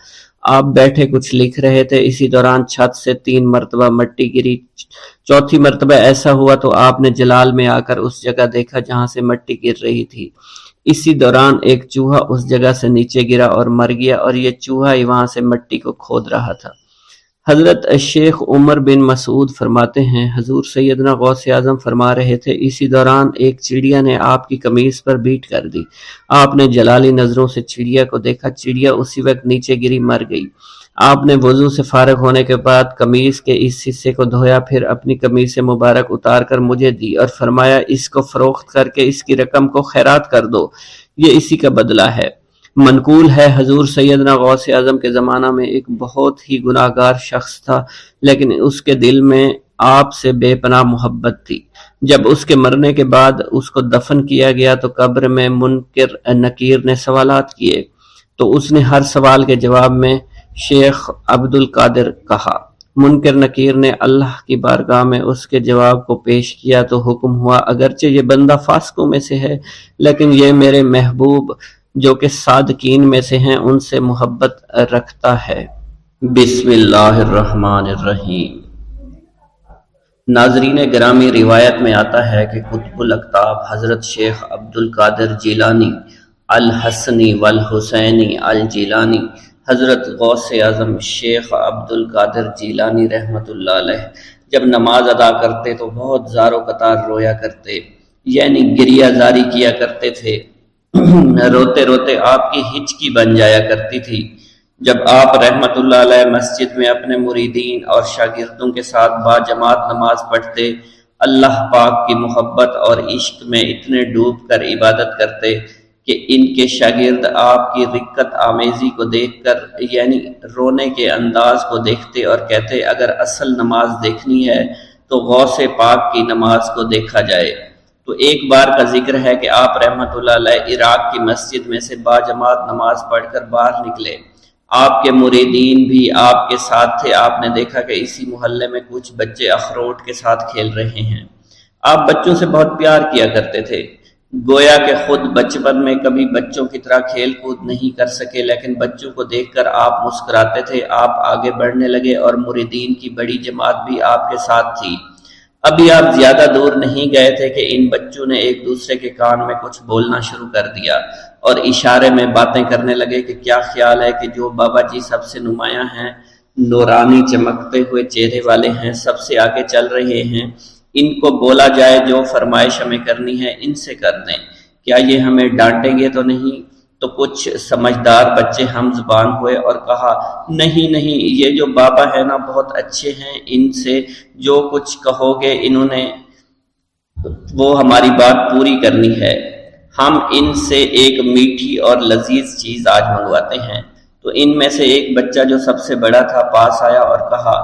آپ بیٹھے کچھ لکھ رہے تھے، اسی دوران چھت سے 3 مرتبہ مٹی گری، چوتھی مرتبہ ایسا ہوا تو آپ نے جلال میں آ کر اس جگہ دیکھا جہاں سے مٹی گر رہی تھی۔ اسی دوران ایک چوہا اس جگہ سے نیچے گرا اور مر گیا، اور یہ چوہا ہی وہاں سے مٹی کو کھود رہا تھا۔ حضرت شیخ عمر بن مسعود فرماتے ہیں حضور سیدنا غوث اعظم فرما رہے تھے، اسی دوران ایک چڑیا نے آپ کی قمیص پر بیٹ کر دی۔ آپ نے جلالی نظروں سے چڑیا کو دیکھا، چڑیا اسی وقت نیچے گری، مر گئی۔ آپ نے وضو سے فارغ ہونے کے بعد قمیص کے اس حصے کو دھویا، پھر اپنی قمیص مبارک اتار کر مجھے دی اور فرمایا اس کو فروخت کر کے اس کی رقم کو خیرات کر دو، یہ اسی کا بدلہ ہے۔ منقول ہے حضور سیدنا غوث اعظم کے زمانہ میں ایک بہت ہی گناہگار شخص تھا، لیکن اس کے دل میں آپ سے بے پناہ محبت تھی۔ جب اس کے مرنے کے بعد اس کو دفن کیا گیا تو قبر میں منکر نکیر نے سوالات کیے، تو اس نے ہر سوال کے جواب میں شیخ عبد القادر کہا۔ منکر نکیر نے اللہ کی بارگاہ میں اس کے جواب کو پیش کیا تو حکم ہوا اگرچہ یہ بندہ فاسقوں میں سے ہے، لیکن یہ میرے محبوب جو کہ صادقین میں سے ہیں ان سے محبت رکھتا ہے۔ بسم اللہ الرحمن الرحیم۔ ناظرین گرامی، روایت میں آتا ہے کہ قطب الاقطاب حضرت شیخ عبد القادر جیلانی الحسنی والحسینی الجیلانی، حضرت غوث اعظم شیخ عبد القادر جیلانی رحمۃ اللہ علیہ جب نماز ادا کرتے تو بہت زار و قطار رویا کرتے، یعنی گریہ زاری کیا کرتے تھے۔ روتے روتے آپ کی ہچکی بن جایا کرتی تھی۔ جب آپ رحمت اللہ علیہ مسجد میں اپنے مریدین اور شاگردوں کے ساتھ باجماعت نماز پڑھتے، اللہ پاک کی محبت اور عشق میں اتنے ڈوب کر عبادت کرتے کہ ان کے شاگرد آپ کی رقت آمیزی کو دیکھ کر، یعنی رونے کے انداز کو دیکھتے اور کہتے اگر اصل نماز دیکھنی ہے تو غوث پاک کی نماز کو دیکھا جائے۔ تو ایک بار کا ذکر ہے کہ آپ رحمت اللہ علیہ عراق کی مسجد میں سے باجماعت نماز پڑھ کر باہر نکلے، آپ کے مریدین بھی آپ کے ساتھ تھے۔ آپ نے دیکھا کہ اسی محلے میں کچھ بچے اخروٹ کے ساتھ کھیل رہے ہیں۔ آپ بچوں سے بہت پیار کیا کرتے تھے، گویا کہ خود بچپن میں کبھی بچوں کی طرح کھیل کود نہیں کر سکے، لیکن بچوں کو دیکھ کر آپ مسکراتے تھے۔ آپ آگے بڑھنے لگے اور مریدین کی بڑی جماعت بھی آپ کے ساتھ تھی۔ ابھی آپ زیادہ دور نہیں گئے تھے کہ ان بچوں نے ایک دوسرے کے کان میں کچھ بولنا شروع کر دیا اور اشارے میں باتیں کرنے لگے کہ کیا خیال ہے کہ جو بابا جی سب سے نمایاں ہیں، نورانی چمکتے ہوئے چہرے والے ہیں، سب سے آگے چل رہے ہیں، ان کو بولا جائے جو فرمائش ہمیں کرنی ہے ان سے کر دیں، کیا یہ ہمیں ڈانٹیں گے تو نہیں؟ تو کچھ سمجھدار بچے ہم زبان ہوئے اور کہا نہیں نہیں، یہ جو بابا ہے نا بہت اچھے ہیں، ان سے جو کچھ کہو گے انہوں نے وہ ہماری بات پوری کرنی ہے، ہم ان سے ایک میٹھی اور لذیذ چیز آج منگواتے ہیں۔ تو ان میں سے ایک بچہ جو سب سے بڑا تھا پاس آیا اور کہا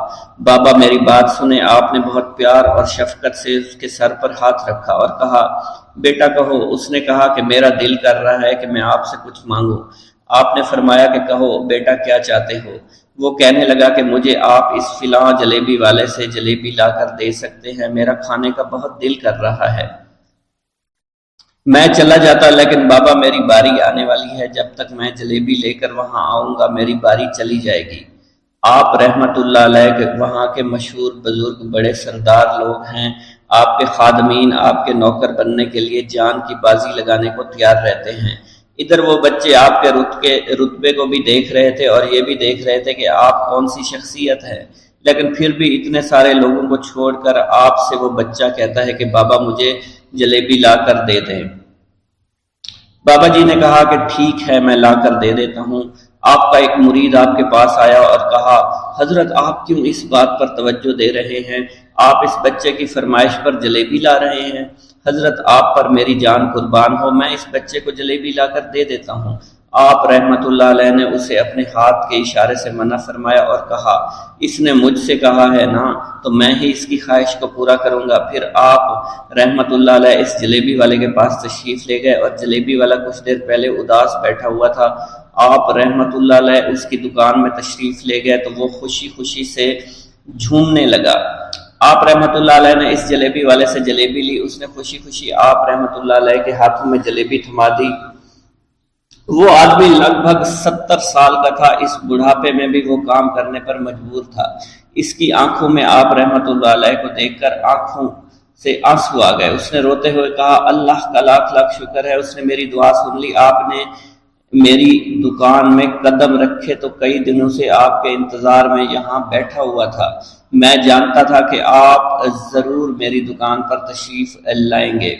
بابا میری بات سنیں۔ آپ نے بہت پیار اور شفقت سے اس کے سر پر ہاتھ رکھا اور کہا بیٹا کہو۔ اس نے کہا کہ میرا دل کر رہا ہے کہ میں آپ سے کچھ مانگوں۔ آپ نے فرمایا کہ کہو بیٹا کیا چاہتے ہو؟ وہ کہنے لگا کہ مجھے آپ اس فلاں جلیبی والے سے جلیبی لا کر دے سکتے ہیں، میرا کھانے کا بہت دل کر رہا ہے۔ میں چلا جاتا لیکن بابا میری باری آنے والی ہے، جب تک میں جلیبی لے کر وہاں آؤں گا میری باری چلی جائے گی۔ آپ رحمت اللہ علیہ کے وہاں کے مشہور بزرگ بڑے سردار لوگ ہیں، آپ کے خادمین آپ کے نوکر بننے کے لیے جان کی بازی لگانے کو تیار رہتے ہیں۔ ادھر وہ بچے آپ کے رتبے کو بھی دیکھ رہے تھے اور یہ بھی دیکھ رہے تھے کہ آپ کون سی شخصیت ہے، لیکن پھر بھی اتنے سارے لوگوں کو چھوڑ کر آپ سے وہ بچہ کہتا ہے کہ بابا مجھے جلیبی لا کر دے دیں۔ بابا جی نے کہا کہ ٹھیک ہے میں لا کر دے دیتا ہوں۔ آپ کا ایک مرید آپ کے پاس آیا اور کہا حضرت آپ کیوں اس بات پر توجہ دے رہے ہیں، آپ اس بچے کی فرمائش پر جلیبی لا رہے ہیں۔ حضرت آپ پر میری جان قربان ہو، میں اس بچے کو جلیبی لا کر دے دیتا ہوں۔ آپ رحمۃ اللہ علیہ نے اسے اپنے ہاتھ کے اشارے سے منع فرمایا اور کہا اس نے مجھ سے کہا ہے نا تو میں ہی اس کی خواہش کو پورا کروں گا۔ پھر آپ رحمۃ اللہ علیہ اس جلیبی والے کے پاس تشریف لے گئے اور جلیبی والا کچھ دیر پہلے اداس بیٹھا ہوا تھا۔ آپ رحمۃ اللہ علیہ اس کی دکان میں تشریف لے گئے تو وہ خوشی خوشی سے جھومنے لگا۔ آپ رحمۃ اللہ علیہ نے اس جلیبی والے سے جلیبی لی، اس نے خوشی خوشی آپ رحمۃ اللہ علیہ کے ہاتھوں میں جلیبی تھما دی۔ وہ آدمی لگ بھگ 70 سال کا تھا، اس بڑھاپے میں بھی وہ کام کرنے پر مجبور تھا۔ اس کی آنکھوں میں آپ رحمۃ اللہ علیہ کو دیکھ کر آنکھوں سے آنسو آ گئے۔ اس نے روتے ہوئے کہا اللہ کا لاکھ لاکھ شکر ہے، اس نے میری دعا سن لی۔ آپ نے میری دکان میں قدم رکھے تو کئی دنوں سے آپ کے انتظار میں یہاں بیٹھا ہوا تھا۔ میں جانتا تھا کہ آپ ضرور میری دکان پر تشریف لائیں گے۔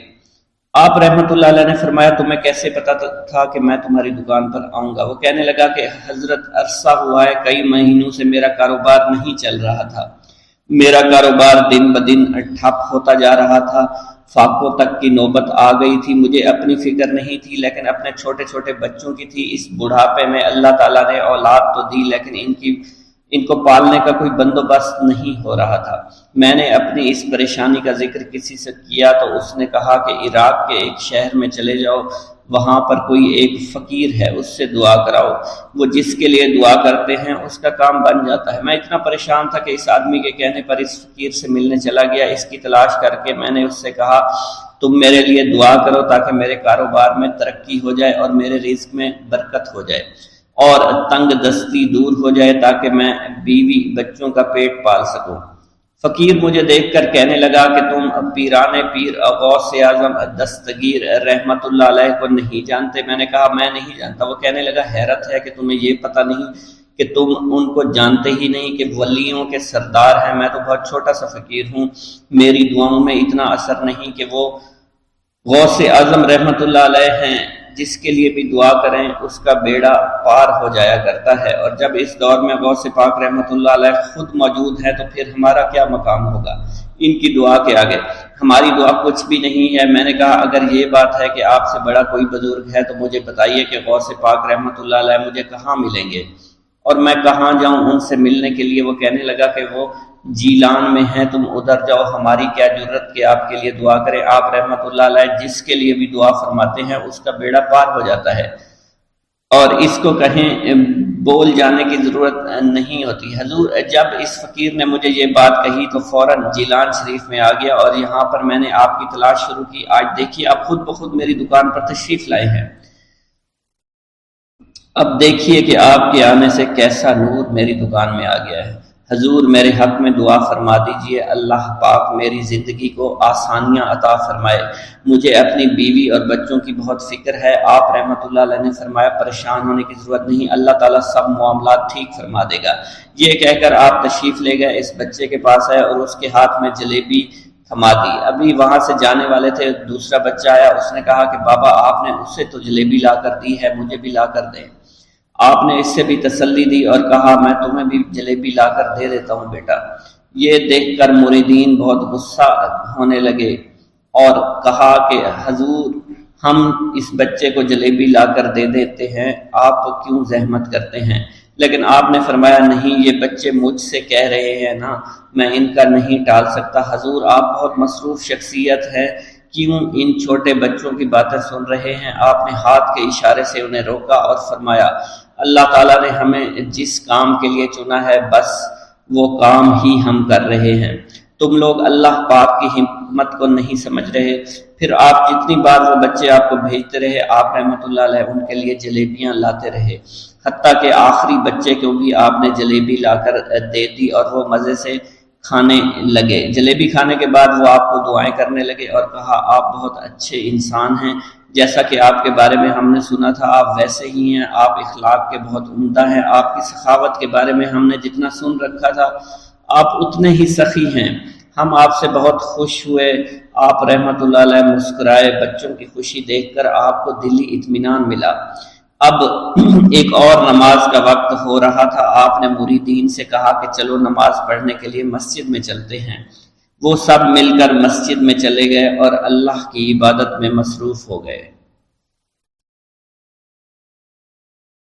آپ رحمۃ اللہ علیہ نے فرمایا تمہیں کیسے پتا تھا کہ میں تمہاری دکان پر آؤں گا؟ وہ کہنے لگا کہ حضرت عرصہ ہوا ہے، کئی مہینوں سے میرا کاروبار نہیں چل رہا تھا، میرا کاروبار دن بدن ٹھپ ہوتا جا رہا تھا، فاقوں تک کی نوبت آ گئی تھی۔ مجھے اپنی فکر نہیں تھی لیکن اپنے چھوٹے چھوٹے بچوں کی تھی۔ اس بڑھاپے میں اللہ تعالیٰ نے اولاد تو دی لیکن ان کو پالنے کا کوئی بندوبست نہیں ہو رہا تھا۔ میں نے اپنی اس پریشانی کا ذکر کسی سے کیا تو اس نے کہا کہ عراق کے ایک شہر میں چلے جاؤ، وہاں پر کوئی ایک فقیر ہے، اس سے دعا کراؤ، وہ جس کے لیے دعا کرتے ہیں اس کا کام بن جاتا ہے۔ میں اتنا پریشان تھا کہ اس آدمی کے کہنے پر اس فقیر سے ملنے چلا گیا۔ اس کی تلاش کر کے میں نے اس سے کہا تم میرے لیے دعا کرو تاکہ میرے کاروبار میں ترقی ہو جائے اور میرے رزق میں برکت ہو جائے اور تنگ دستی دور ہو جائے تاکہ میں بیوی بچوں کا پیٹ پال سکوں۔ فقیر مجھے دیکھ کر کہنے لگا کہ تم پیران پیر غوث اعظم دستگیر رحمت اللہ علیہ کو نہیں جانتے؟ میں نے کہا میں نہیں جانتا۔ وہ کہنے لگا حیرت ہے کہ تمہیں یہ پتہ نہیں کہ تم ان کو جانتے ہی نہیں کہ ولیوں کے سردار ہیں۔ میں تو بہت چھوٹا سا فقیر ہوں، میری دعاؤں میں اتنا اثر نہیں کہ وہ غوث اعظم رحمت اللہ علیہ ہیں، جس کے لیے بھی دعا کریں اس کا بیڑا پار ہو جایا کرتا ہے، اور جب اس دور میں غوث پاک رحمت اللہ علیہ خود موجود ہے تو پھر ہمارا کیا مقام ہوگا ان کی دعا کے آگے؟ ہماری دعا کچھ بھی نہیں ہے۔ میں نے کہا اگر یہ بات ہے کہ آپ سے بڑا کوئی بزرگ ہے تو مجھے بتائیے کہ غوث پاک رحمت اللہ علیہ مجھے کہاں ملیں گے اور میں کہاں جاؤں ان سے ملنے کے لیے؟ وہ کہنے لگا کہ وہ جیلان میں ہیں، تم ادھر جاؤ، ہماری کیا جرت کہ آپ کے لیے دعا کریں۔ آپ رحمت اللہ علیہ جس کے لیے بھی دعا فرماتے ہیں اس کا بیڑا پار ہو جاتا ہے اور اس کو کہیں بول جانے کی ضرورت نہیں ہوتی۔ حضور جب اس فقیر نے مجھے یہ بات کہی تو فوراً جیلان شریف میں آ گیا اور یہاں پر میں نے آپ کی تلاش شروع کی۔ آج دیکھیے آپ خود بخود میری دکان پر تشریف لائے ہیں۔ اب دیکھیے کہ آپ کے آنے سے کیسا نور میری دکان میں آ گیا ہے۔ حضور میرے حق میں دعا فرما دیجئے، اللہ پاک میری زندگی کو آسانیاں عطا فرمائے، مجھے اپنی بیوی اور بچوں کی بہت فکر ہے۔ آپ رحمت اللہ علیہ نے فرمایا پریشان ہونے کی ضرورت نہیں، اللہ تعالیٰ سب معاملات ٹھیک فرما دے گا۔ یہ کہہ کر آپ تشریف لے گئے، اس بچے کے پاس آئے اور اس کے ہاتھ میں جلیبی تھما دی۔ ابھی وہاں سے جانے والے تھے، دوسرا بچہ آیا، اس نے کہا کہ بابا آپ نے اسے تو جلیبی لا کر دی ہے، مجھے بھی لا کر دیں۔ آپ نے اس سے بھی تسلی دی اور کہا میں تمہیں بھی جلیبی لا کر دے دیتا ہوں بیٹا۔ یہ دیکھ کر مریدین بہت غصہ ہونے لگے اور کہا کہ حضور ہم اس بچے کو جلیبی لا کر دے دیتے ہیں، آپ کیوں زحمت کرتے ہیں؟ لیکن آپ نے فرمایا نہیں، یہ بچے مجھ سے کہہ رہے ہیں نا، میں ان کا نہیں ٹال سکتا۔ حضور آپ بہت مصروف شخصیت ہے، کیوں ان چھوٹے بچوں کی باتیں سن رہے ہیں؟ آپ نے ہاتھ کے اشارے سے انہیں روکا اور فرمایا اللہ تعالیٰ نے ہمیں جس کام کے لیے چنا ہے بس وہ کام ہی ہم کر رہے ہیں، تم لوگ اللہ پاک کی حکمت کو نہیں سمجھ رہے۔ پھر آپ جتنی بار وہ بچے آپ کو بھیجتے رہے، آپ رحمت اللہ علیہ ان کے لیے جلیبیاں لاتے رہے، حتیٰ کہ آخری بچے کو بھی آپ نے جلیبی لا کر دے دی اور وہ مزے سے کھانے لگے۔ جلیبی کھانے کے بعد وہ آپ کو دعائیں کرنے لگے اور کہا آپ بہت اچھے انسان ہیں، جیسا کہ آپ کے بارے میں ہم نے سنا تھا آپ ویسے ہی ہیں، آپ اخلاق کے بہت عمدہ ہیں، آپ کی سخاوت کے بارے میں ہم نے جتنا سن رکھا تھا آپ اتنے ہی سخی ہیں، ہم آپ سے بہت خوش ہوئے۔ آپ رحمت اللہ علیہ مسکرائے، بچوں کی خوشی دیکھ کر آپ کو دلی اطمینان ملا۔ اب ایک اور نماز کا وقت ہو رہا تھا، آپ نے مریدین سے کہا کہ چلو نماز پڑھنے کے لیے مسجد میں چلتے ہیں۔ وہ سب مل کر مسجد میں چلے گئے اور اللہ کی عبادت میں مصروف ہو گئے۔